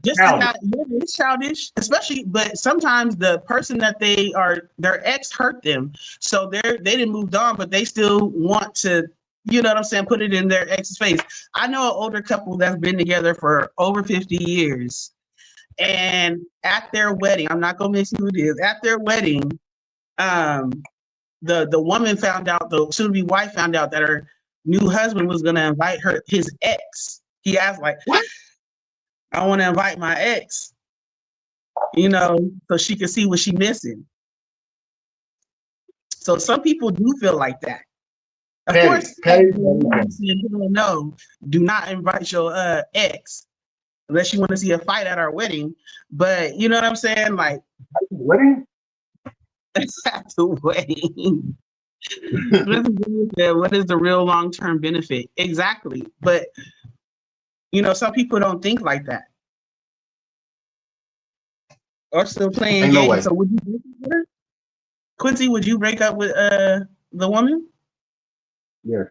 Just to have, it's childish, especially. But sometimes the person that their ex hurt them, so they didn't move on, but they still want to. You know what I'm saying? Put it in their ex's face. I know an older couple that's been together for over 50 years. And at their wedding, I'm not going to mention who it is. At their wedding, the woman found out, the soon-to-be wife found out that her new husband was going to invite his ex. He asked, like, what? I want to invite my ex, so she can see what she's missing. So some people do feel like that. Of course, no, do not invite your ex unless you want to see a fight at our wedding. But you know what I'm saying? Like, wedding? At the wedding. What is the real long-term benefit? Exactly. But, some people don't think like that. Or still playing games. No, so would you break up with her? Quincy, would you break up with the woman? Yes.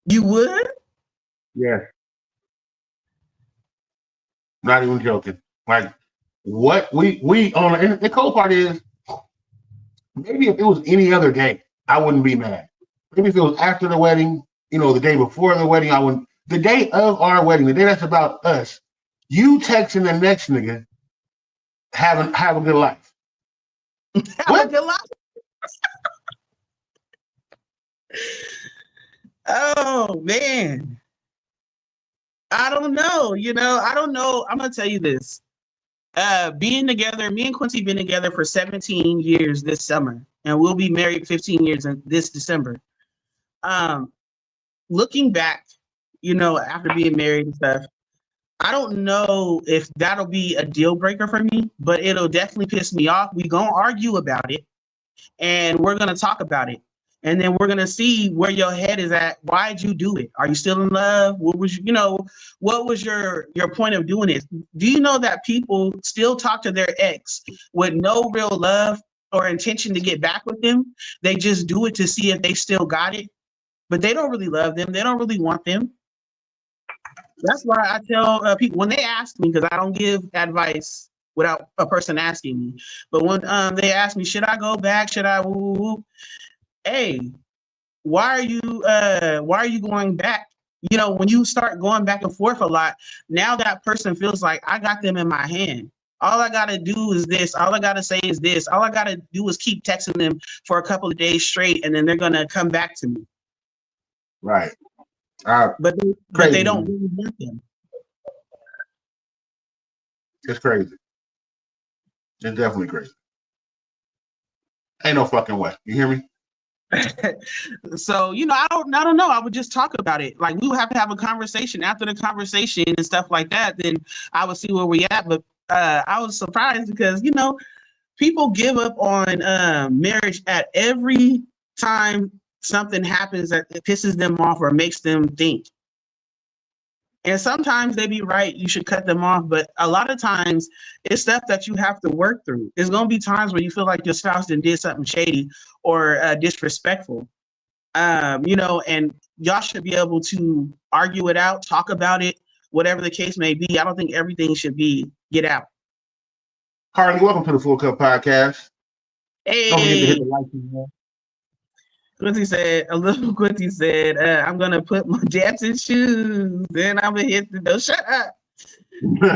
You would? Yes. Not even joking. Like, what we on, and the cool part is, maybe if it was any other day, I wouldn't be mad. Maybe if it was after the wedding, the day before the wedding, I wouldn't. The day of our wedding, the day that's about us, you texting the next nigga, have a good life. Have a good life? Oh, man. I don't know. I don't know. I'm going to tell you this. Being together, me and Quincy been together for 17 years this summer, and we'll be married 15 years this December. Looking back, after being married and stuff, I don't know if that'll be a deal breaker for me, but it'll definitely piss me off. We're going to argue about it, and we're going to talk about it. And then we're going to see where your head is at. Why'd you do it? Are you still in love? What was, what was your point of doing it? Do you know that people still talk to their ex with no real love or intention to get back with them? They just do it to see if they still got it, but they don't really love them. They don't really want them. That's why I tell people when they ask me, because I don't give advice without a person asking me. But when they ask me, should I go back? Should I? Hey, why are you going back? When you start going back and forth a lot, now that person feels like I got them in my hand. All I gotta do is this. All I gotta say is this. All I gotta do is keep texting them for a couple of days straight, and then they're gonna come back to me. Right. But they don't really want them. It's crazy. It's definitely crazy. Ain't no fucking way. You hear me? So, I don't know. I would just talk about it. Like, we would have to have a conversation. After the conversation and stuff like that, then I would see where we at. But I was surprised because, people give up on marriage at every time something happens that pisses them off or makes them think. And sometimes they be right, you should cut them off. But a lot of times it's stuff that you have to work through. There's going to be times where you feel like your spouse did something shady or disrespectful, and y'all should be able to argue it out, talk about it, whatever the case may be. I don't think everything should be get out. Harley, welcome to the Full Cup Podcast. Hey. Don't forget to hit the like button. Quincy said, I'm going to put my dancing shoes, then I'm going to hit the door. Shut up.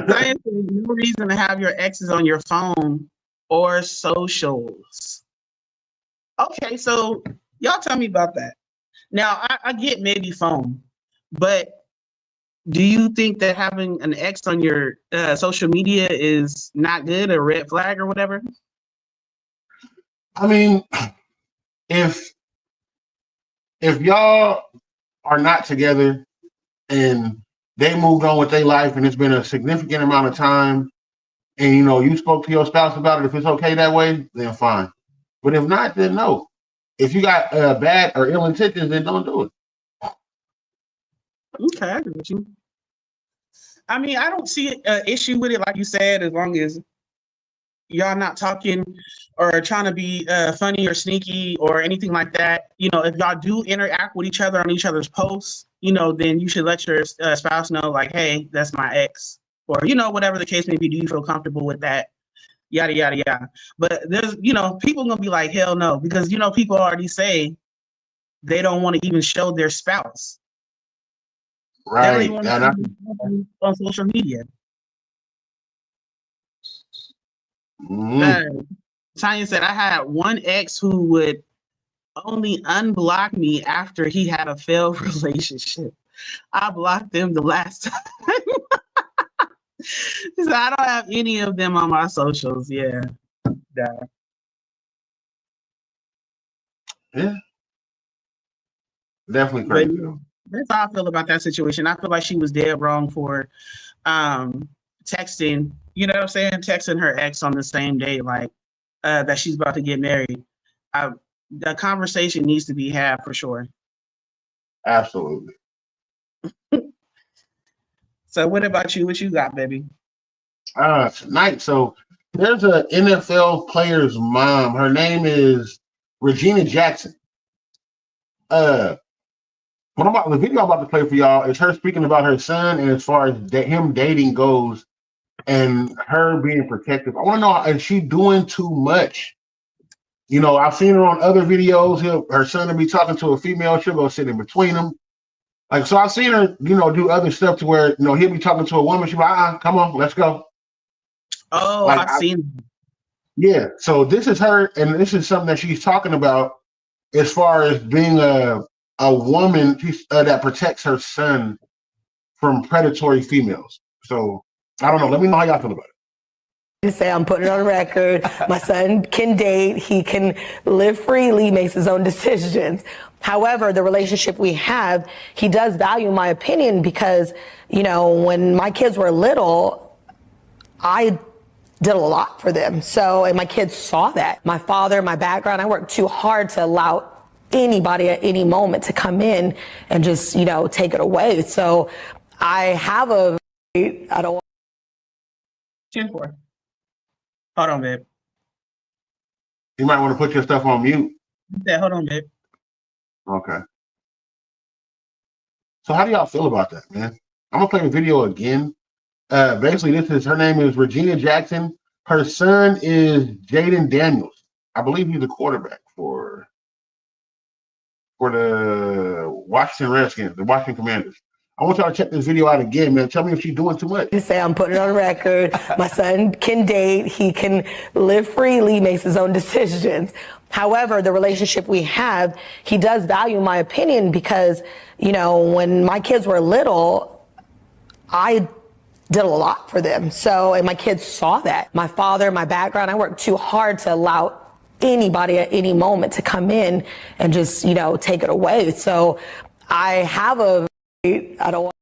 Science says no reason to have your exes on your phone or socials. Okay, so y'all tell me about that. Now, I get maybe phone, but do you think that having an ex on your social media is not good, a red flag or whatever? I mean, if y'all are not together and they moved on with their life and it's been a significant amount of time and, you spoke to your spouse about it, if it's okay that way, then fine. But if not, then no. If you got bad or ill intentions, then don't do it. Okay, I agree with you. I mean, I don't see an issue with it, like you said, as long as y'all not talking or trying to be funny or sneaky or anything like that. If y'all do interact with each other on each other's posts, then you should let your spouse know, like, hey, that's my ex, or whatever the case may be. Do you feel comfortable with that? Yada yada yada. But there's people gonna be like, hell no, because people already say they don't want to even show their spouse. Right. On social media. Mm-hmm. Tanya said, I had one ex who would only unblock me after he had a failed relationship. I blocked them the last time. So I don't have any of them on my socials. Yeah. Yeah. Definitely crazy. But, that's how I feel about that situation. I feel like she was dead wrong for texting, you know what I'm saying? Texting her ex on the same day, like that she's about to get married. The conversation needs to be had for sure. Absolutely. So what about you? What you got, baby? Tonight, so there's an NFL player's mom. Her name is Regina Jackson. The video I'm about to play for y'all is her speaking about her son and as far as him dating goes and her being protective. I want to know, is she doing too much? I've seen her on other videos. Her son will be talking to a female. She'll go sit in between them. So I've seen her, do other stuff to where, he'll be talking to a woman. She'll be like, come on, let's go. Oh, I've seen. Yeah. So this is her, and this is something that she's talking about as far as being a woman that protects her son from predatory females. So I don't know. Let me know how y'all feel about it. To say I'm putting it on record. My son can date. He can live freely, makes his own decisions. However, the relationship we have, he does value my opinion because, when my kids were little, I did a lot for them. So, and my kids saw that. My father, my background, I worked too hard to allow anybody at any moment to come in and just, take it away. So I have I don't want. 10-4. Hold on, babe. You might want to put your stuff on mute. Yeah, hold on, babe. Okay. So how do y'all feel about that, man? I'm gonna play the video again. Basically, her name is Regina Jackson. Her son is Jaden Daniels. I believe he's the quarterback for the Washington Redskins, the Washington Commanders. I want y'all to check this video out again, man. Tell me if she's doing too much. Just say I'm putting it on record. My son can date. He can live freely, makes his own decisions. However, the relationship we have, he does value my opinion because, when my kids were little, I did a lot for them. So, and my kids saw that. My father, my background, I worked too hard to allow anybody at any moment to come in and just, take it away. So I have I don't want.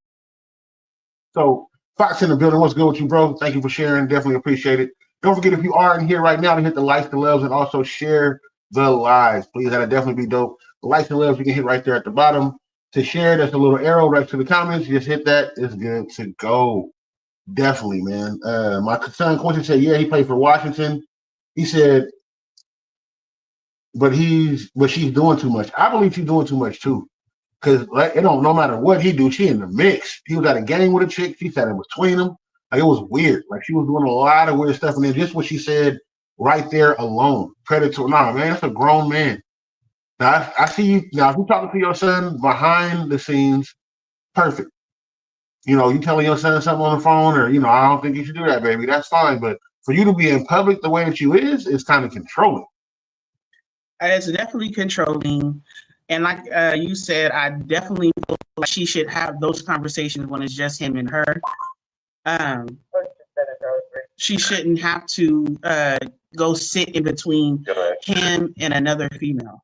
So Fox in the building, what's good with you, bro? Thank you for sharing. Definitely appreciate it. Don't forget, if you are in here right now, to hit the likes, the loves, and also share the lives. Please, that'll definitely be dope. The likes and loves you can hit right there at the bottom. To share, that's a little arrow right to the comments. Just hit that. It's good to go. Definitely, man. My son Quincy said, yeah, he played for Washington. He said, but she's doing too much. I believe she's doing too much too. Because no matter what he do, she in the mix. He was at a game with a chick. She sat in between them. Like, it was weird. Like, she was doing a lot of weird stuff. And then just what she said right there alone. Predator. Nah, man, that's a grown man. Now, I see you. Now, if you're talking to your son behind the scenes, perfect. You telling your son something on the phone or, I don't think you should do that, baby. That's fine. But for you to be in public the way that you is kind of controlling. It's definitely controlling. And like you said, I definitely feel like she should have those conversations when it's just him and her. She shouldn't have to go sit in between him and another female.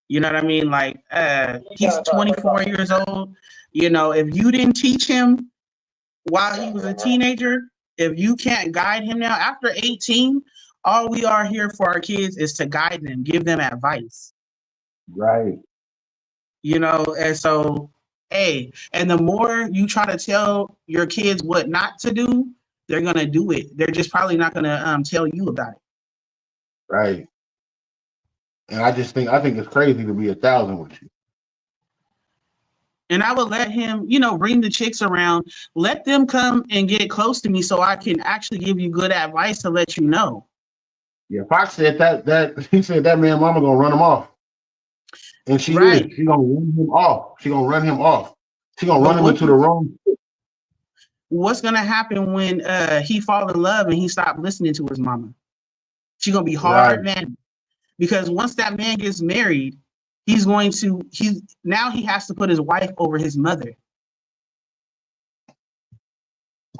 You know what I mean? Like, he's 24 years old. If you didn't teach him while he was a teenager, if you can't guide him now, after 18, all we are here for our kids is to guide them, give them advice. Right. And so, and the more you try to tell your kids what not to do, they're going to do it. They're just probably not going to tell you about it. Right. And I think it's crazy to be 1,000 with you. And I would let him, bring the chicks around, let them come and get close to me so I can actually give you good advice to let you know. Yeah, Fox said that he said that man mama gonna run him off. And she is. She gonna run him off. She gonna run him off. She gonna run him into the wrong. What's gonna happen when he fall in love and he stop listening to his mama? She gonna be hard, man. Because once that man gets married, he has to put his wife over his mother.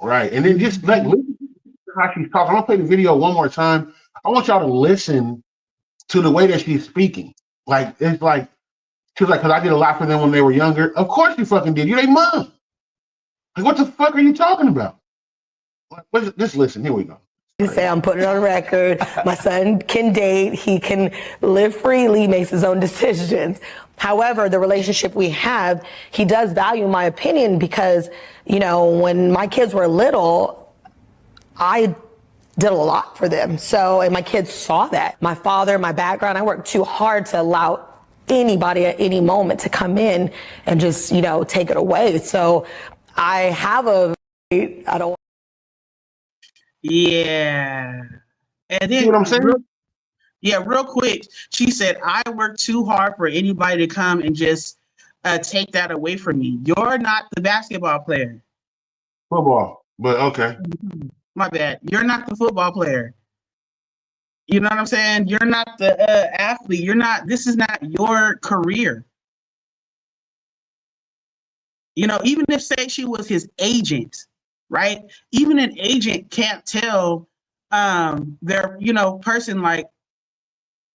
Right. And then just listen to how she's talking. I'm gonna play the video one more time. I want y'all to listen to the way that she's speaking. Like, it's like, she was like, because I did a lot for them when they were younger. Of course you fucking did. You're their mom. Like, what the fuck are you talking about? Just listen. Here we go. Just say I'm putting it on record. My son can date. He can live freely, makes his own decisions. However, the relationship we have, he does value my opinion because, when my kids were little, I did a lot for them. So, and my kids saw that. My father, my background, I worked too hard to allow anybody at any moment to come in and just, take it away. So I have I don't. Yeah. And then, see what I'm saying? Real quick, she said, I work too hard for anybody to come and just take that away from me. You're not the basketball player. Football, but okay. My bad. You're not the football player. You know what I'm saying? You're not the athlete. This is not your career. Even if, say, she was his agent, right? Even an agent can't tell their, person, like,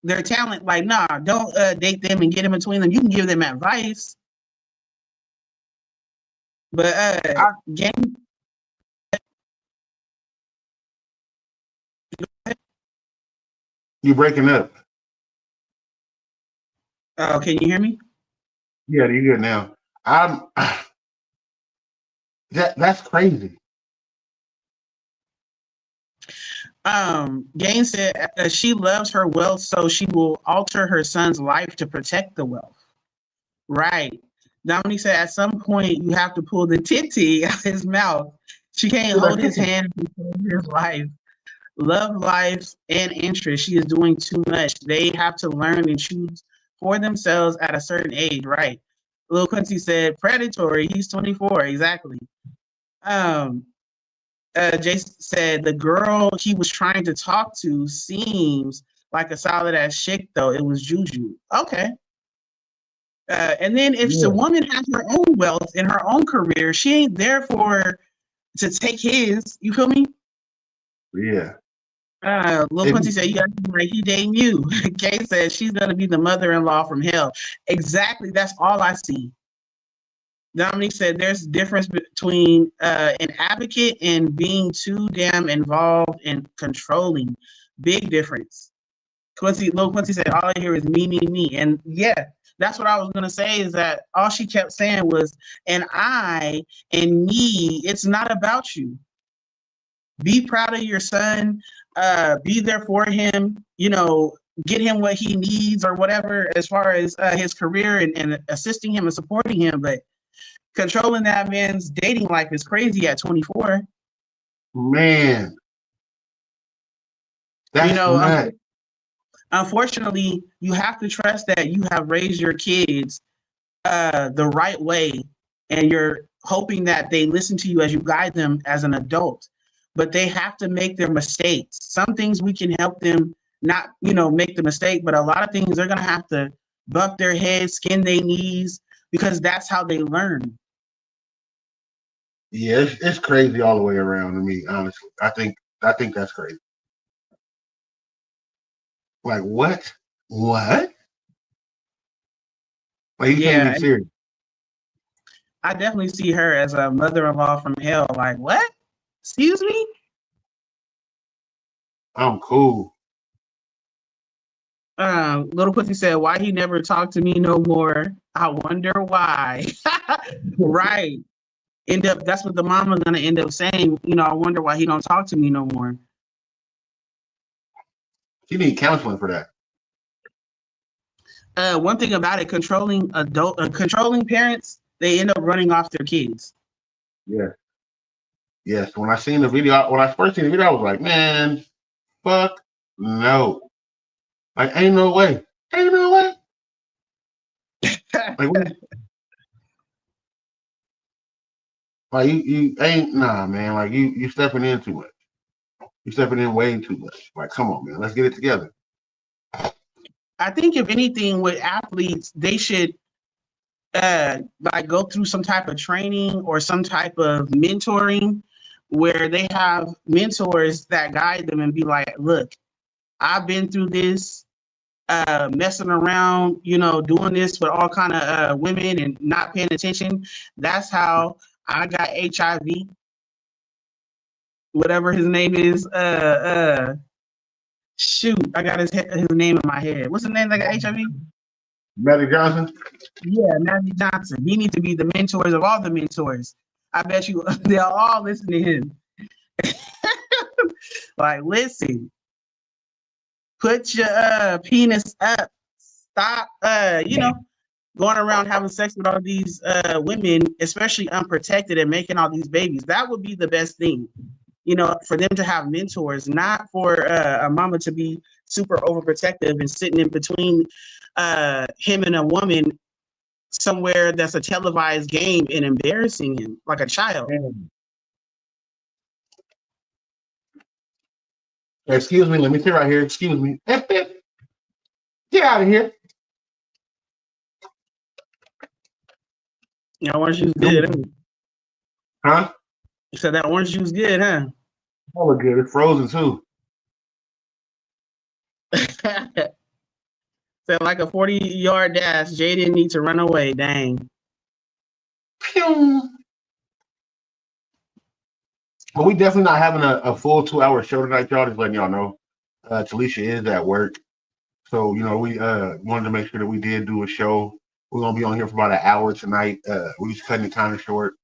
their talent, like, nah, don't date them and get in between them. You can give them advice. But game. You breaking up. Can you hear me? Yeah, you're good now. That's crazy. Gaines said she loves her wealth, so she will alter her son's life to protect the wealth. Right. Dominique said at some point you have to pull the titty out of his mouth. She can't hold his hand and control his life. Love, life, and interest. She is doing too much. They have to learn and choose for themselves at a certain age, right? Lil Quincy said predatory. He's 24, exactly. Jason said the girl he was trying to talk to seems like a solid ass chick, though. It was Juju. Okay. And then if the woman has her own wealth and her own career, she ain't there to take his. You feel me? Yeah. Lil Quincy said, you got to be like he dating you. Kay said she's gonna be the mother-in-law from hell. Exactly. That's all I see. Dominique said there's a difference between an advocate and being too damn involved and controlling. Big difference. Lil Quincy said all I hear is me. And yeah, that's what I was gonna say, is that all she kept saying was, and I and me, it's not about you. Be proud of your son, be there for him, get him what he needs or whatever as far as his career and assisting him and supporting him. But controlling that man's dating life is crazy at 24. Man. That's nuts. Unfortunately, you have to trust that you have raised your kids the right way, and you're hoping that they listen to you as you guide them as an adult. But they have to make their mistakes. Some things we can help them not, make the mistake, but a lot of things they're gonna have to bump their heads, skin their knees, because that's how they learn. Yeah, it's crazy all the way around to me, honestly. I think that's crazy. Like what? What? Like you can't be serious. I definitely see her as a mother-in-law from hell. Like, what? Excuse me? I'm cool. Little Pussy said, why he never talked to me no more? I wonder why. Right. That's what the mama's gonna end up saying. I wonder why he don't talk to me no more. You need counseling for that. One thing about it, controlling parents, they end up running off their kids. Yeah. Yes. When I seen the video, when I first seen the video, I was like, man, fuck no. Like, ain't no way. Ain't no way. Like you ain't man. Like you stepping in too much. You stepping in way too much. Like, come on, man. Let's get it together. I think if anything with athletes, they should go through some type of training or some type of mentoring where they have mentors that guide them and be like, look, I've been through this, messing around, doing this with all kind of women and not paying attention. That's how I got HIV. Whatever his name is, shoot, I got his name in my head. What's his name that got HIV? Magic Johnson? Yeah, Magic Johnson. He needs to be the mentors of all the mentors. I bet you they'll all listen to him. Like, listen, put your penis up. Stop, going around having sex with all these women, especially unprotected, and making all these babies. That would be the best thing, for them to have mentors, not for a mama to be super overprotective and sitting in between him and a woman somewhere that's a televised game and embarrassing him like a child. Excuse me, let me sit right here. Excuse me. Get out of here. That orange juice good, huh? You said that orange juice good, huh? Oh, good. It's frozen too. Said like a 40-yard dash. Jay didn't need to run away. Dang. Pew. But we definitely not having a full 2-hour show tonight, y'all. Just letting y'all know. Talisha is at work. So, we wanted to make sure that we did do a show. We're going to be on here for about an hour tonight. We're just cutting it kind of short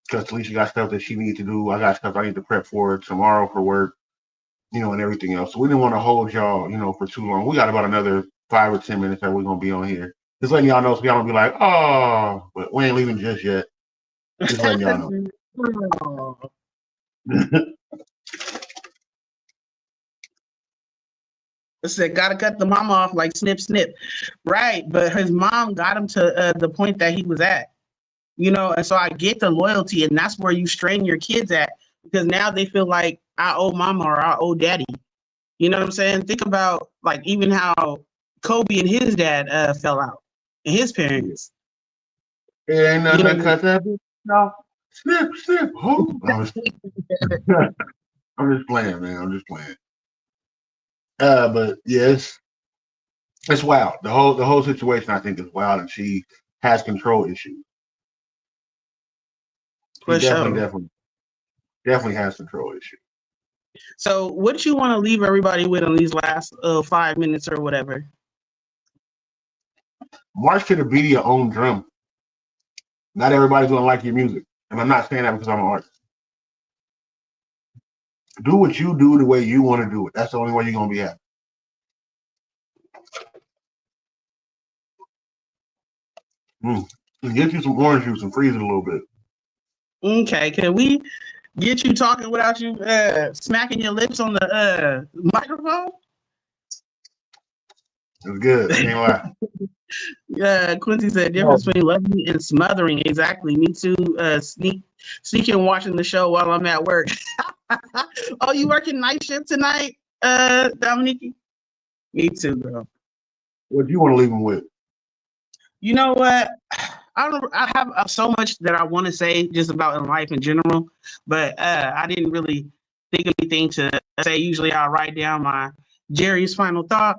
because Talisha got stuff that she needs to do. I got stuff I need to prep for tomorrow for work, and everything else. So we didn't want to hold y'all, for too long. We got about another 5 or 10 minutes that we're going to be on here. Just letting y'all know so y'all don't be like, oh, but we ain't leaving just yet. Just letting y'all know. said, gotta cut the mama off like snip, snip. Right. But his mom got him to the point that he was at, and so I get the loyalty, and that's where you strain your kids at, because now they feel like I owe mama or I owe daddy. You know what I'm saying? Think about like even how Kobe and his dad fell out, and his parents. It ain't nothing to cut that bitch off. Snip, snip. I'm just playing, man. I'm just playing. But yes, it's wild. The whole situation, I think, is wild, and she has control issues. She definitely has control issues. So, what do you want to leave everybody with on these last 5 minutes or whatever? March to the beat of your own drum. Not everybody's gonna like your music, and I'm not saying that because I'm an artist. Do what you do the way you want to do it. That's the only way you're gonna be happy. Get you some orange juice and freeze it a little bit. Okay, can we get you talking without you smacking your lips on the microphone? It's good. Can't lie. Quincy said difference between loving and smothering. Exactly. Me too. Sneaking watching the show while I'm at work. Oh, you working night shift tonight, Dominique? Me too, girl. What do you want to leave them with? You know what? I have so much that I want to say just about in life in general, but I didn't really think of anything to say. Usually I'll write down my Jerry's final thought.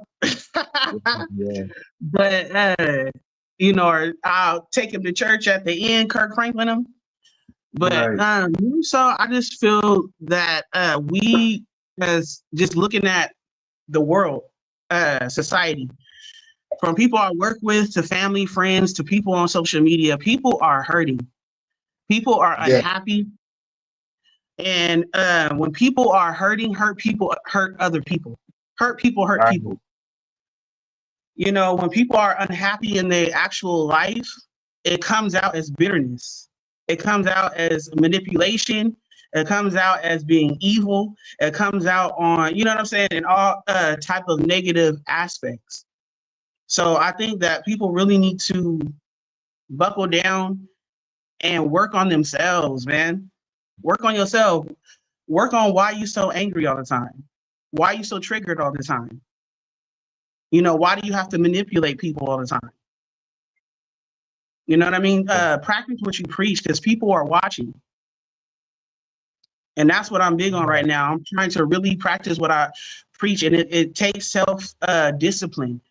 Yeah. But or I'll take him to church at the end, Kirk Franklin him. But right. So I just feel that we, as just looking at the world, society, from people I work with to family, friends, to people on social media, people are hurting. People are unhappy. And when people are hurting, hurt people hurt other people. Hurt people hurt people. When people are unhappy in their actual life, it comes out as bitterness. It comes out as manipulation. It comes out as being evil. It comes out on, you know what I'm saying, in all type of negative aspects. So I think that people really need to buckle down and work on themselves, man. Work on yourself. Work on why you so angry all the time. Why you so triggered all the time. Why do you have to manipulate people all the time? You know what I mean? Practice what you preach, because people are watching. And that's what I'm big on right now. I'm trying to really practice what I preach, and it takes self-discipline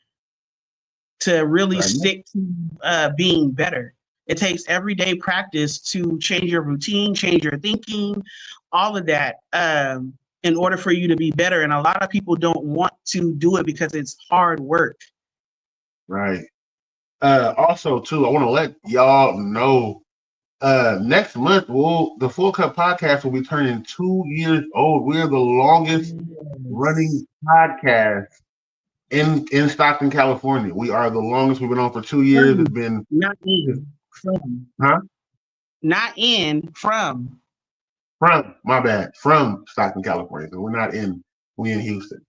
to really stick to being better. It takes everyday practice to change your routine, change your thinking, all of that, in order for you to be better. And a lot of people don't want to do it because it's hard work. Right. Also, too, I want to let y'all know, next month, the Full Cup podcast will be turning 2 years old. We're the longest running podcast in Stockton, California. We are the longest. We've been on for 2 years. It's been not in from, huh? Not in from. From, my bad, from Stockton, California. So we're not in, we in Houston.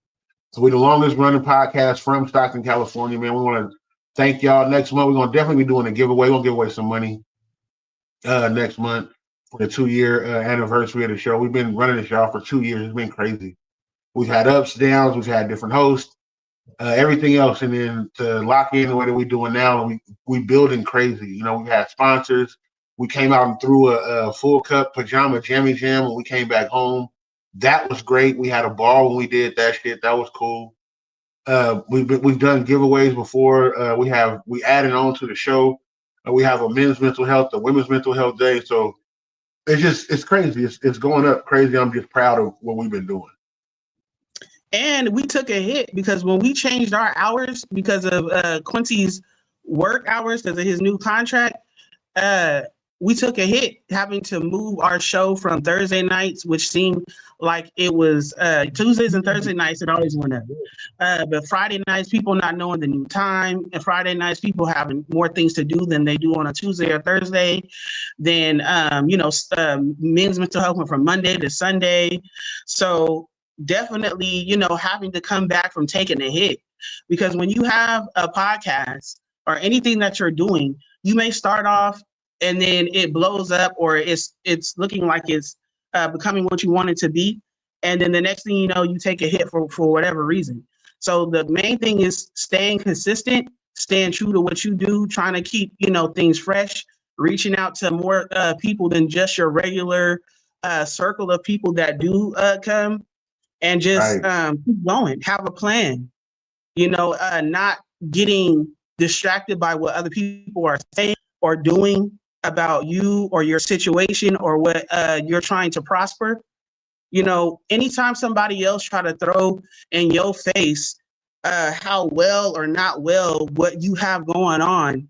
So we're the longest running podcast from Stockton, California, man. We want to thank y'all. Next month, we're going to definitely be doing a giveaway. We're going to give away some money next month for the 2-year anniversary of the show. We've been running the show for 2 years. It's been crazy. We've had ups, downs. We've had different hosts, everything else. And then to lock in the way that we're doing now, we building crazy. We had sponsors. We came out and threw a Full Cup pajama jammy jam when we came back home. That was great. We had a ball when we did that shit. That was cool. We've done giveaways before. We added on to the show. We have a men's mental health, a women's mental health day. So it's crazy. It's going up crazy. I'm just proud of what we've been doing. And we took a hit because when we changed our hours because of Quincy's work hours, because of his new contract, we took a hit having to move our show from Thursday nights, which seemed like it was Tuesdays and Thursday nights. It always went up. But Friday nights, people not knowing the new time. And Friday nights, people having more things to do than they do on a Tuesday or Thursday. Then, men's mental health went from Monday to Sunday. So definitely, you know, having to come back from taking a hit. Because when you have a podcast or anything that you're doing, you may start off and then it blows up, or it's looking like it's becoming what you want it to be. And then the next thing you know, you take a hit for whatever reason. So the main thing is staying consistent, staying true to what you do, trying to keep, you know, things fresh, reaching out to more people than just your regular circle of people that do come, and just keep going, have a plan, you know, not getting distracted by what other people are saying or doing about you or your situation or what you're trying to prosper. You know, anytime somebody else try to throw in your face how well or not well what you have going on,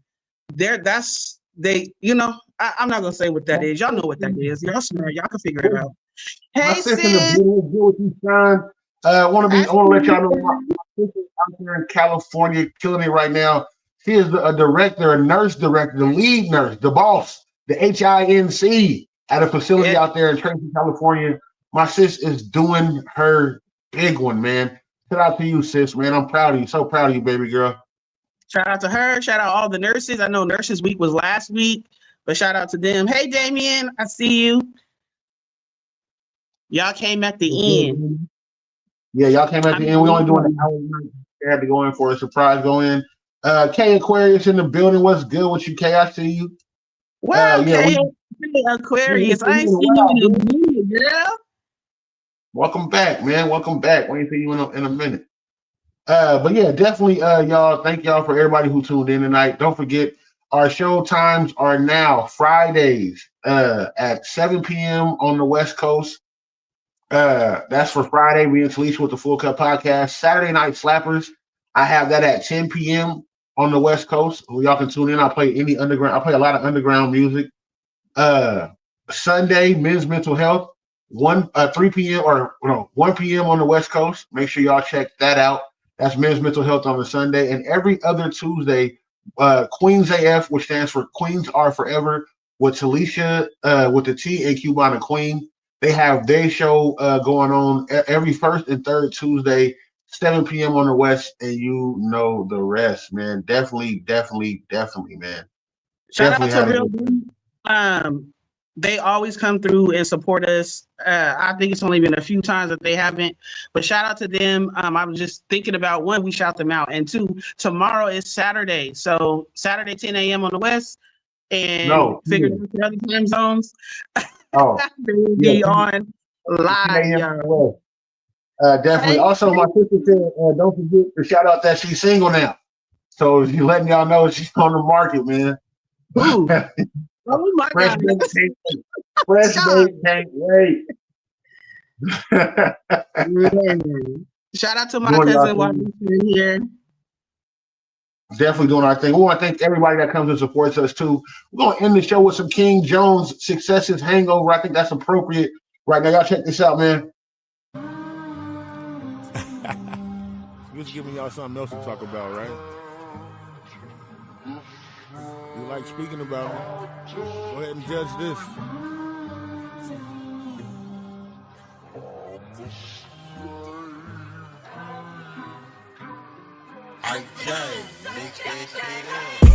you know, I'm not gonna say what that is. Y'all know what that is. Y'all smart. Y'all can figure it out. Hey, sis. With you, Sean. I want to let y'all know my sister out there in California, killing it right now. She is a director, a nurse director, the lead nurse, the boss, the HINC at a facility out there in Tracy, California. My sis is doing her big one, man. Shout out to you, sis, man. I'm proud of you. So proud of you, baby girl. Shout out to her. Shout out all the nurses. I know Nurses Week was last week, but shout out to them. Hey, Damien, I see you. Y'all came at the end. Yeah, y'all came at the end. We only doing an hour. They had to go in for a surprise go in. K Aquarius in the building. What's good with you, K? I see you. Well, K Aquarius. I ain't seen you in a minute, girl. Welcome back, man. Welcome back. We ain't seen you in a minute. But yeah, definitely, y'all. Thank y'all for everybody who tuned in tonight. Don't forget, our show times are now Fridays at 7 p.m. on the West Coast. That's for Friday. Me and Talisha with the Full Cup Podcast. Saturday Night Slappers, I have that at 10 p.m. on the West Coast. Y'all can tune in. I play a lot of underground music. Sunday, Men's Mental Health, 3 p.m. or 1 p.m. on the West Coast. Make sure y'all check that out. That's Men's Mental Health on the Sunday. And every other Tuesday, Queens AF, which stands for Queens Are Forever, with Talisha, with the T and Cubana Queen. They have their show going on every first and third Tuesday, 7 p.m. on the West, and you know the rest, man. Definitely, man. Shout out to Real Blue. They always come through and support us. I think it's only been a few times that they haven't, but shout out to them. I was just thinking about, one, we shout them out, and two, tomorrow is Saturday. So Saturday, 10 a.m. on the West, and figure out the other time zones. They will be on live, y'all. Definitely. Also, my sister said, don't forget to shout out that she's single now. So she's letting y'all know she's on the market, man. Ooh. Oh my God. Fresh babe can't wait. Shout out to my cousin Washington here. Definitely doing our thing. We want to thank everybody that comes and supports us too. We're going to end the show with some King Jones Successes Hangover. I think that's appropriate right now. Y'all check this out, man. Just giving y'all something else to talk about, right? You like speaking about it? Go ahead and judge this. I judge. Mix that shit up.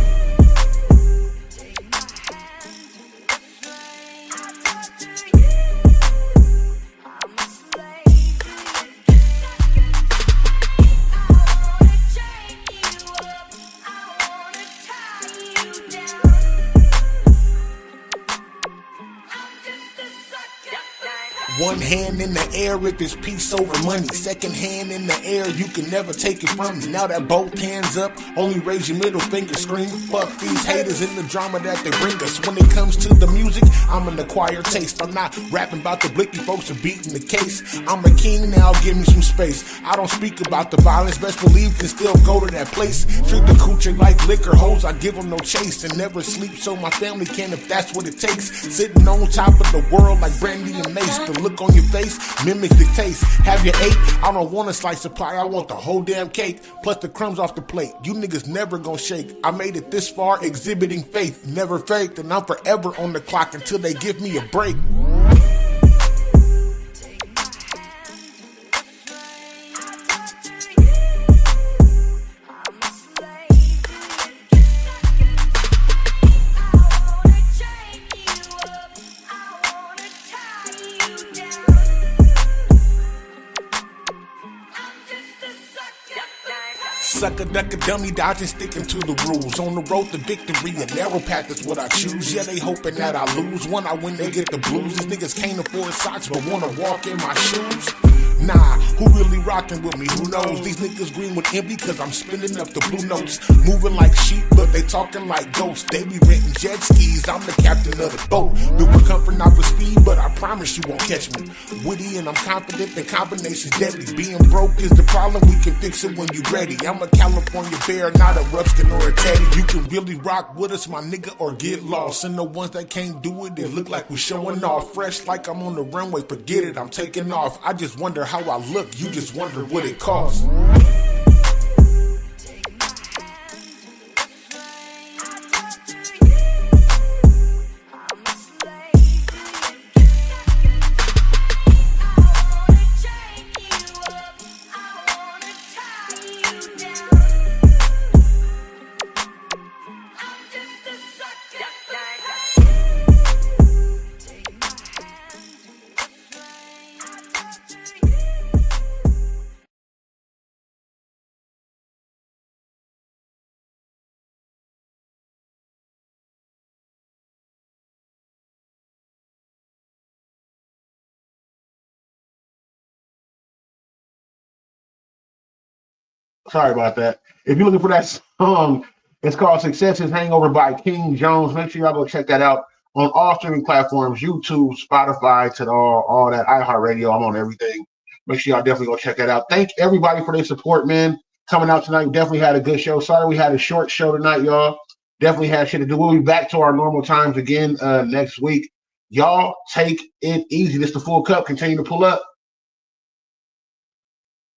One hand in the air if it's peace over money. Second hand in the air, you can never take it from me. Now that both hands up, only raise your middle finger, scream. Fuck these haters and the drama that they bring us. When it comes to the music, I'm an acquired taste. I'm not rapping about the blicky folks are beating the case. I'm a king now, give me some space. I don't speak about the violence, best believe can still go to that place. Treat the coochie like liquor hoes, I give them no chase. And never sleep so my family can if that's what it takes. Sitting on top of the world like Brandy and Mace. The look on your face, mimic the taste. Have your eight, I don't want a slice of pie, I want the whole damn cake. Plus the crumbs off the plate, you niggas never gonna shake. I made it this far, exhibiting faith, never faked. And I'm forever on the clock until they give me a break. sucker, duck a dummy, dodging, sticking to the rules. On the road to victory, a narrow path is what I choose. Yeah, they hoping that I lose. When I win, they get the blues. These niggas can't afford socks, but wanna walk in my shoes. Nah, who really rockin' with me? Who knows? These niggas green with envy cause I'm spinning up the blue notes. Moving like sheep, but they talking like ghosts. They be renting jet skis, I'm the captain of the boat. Built with comfort, not for speed, but I promise you won't catch me. Witty and I'm confident, the combination's deadly. Being broke is the problem, we can fix it when you ready. I'm a California bear, not a Ruskin or a Teddy. You can really rock with us, my nigga, or get lost. And the ones that can't do it, they look like we showing off. Fresh like I'm on the runway, forget it, I'm taking off. I just wonder how I look, you just wonder what it costs. Sorry about that. If you're looking for that song, it's called Success's Hangover by King Jones. Make sure y'all go check that out on all streaming platforms, YouTube, Spotify, to all that, iHeartRadio. I'm on everything. Make sure y'all definitely go check that out. Thank everybody for their support, man. Coming out tonight, we definitely had a good show. Sorry we had a short show tonight, y'all. Definitely had shit to do. We'll be back to our normal times again next week. Y'all take it easy. This is the Full Cup. Continue to pull up.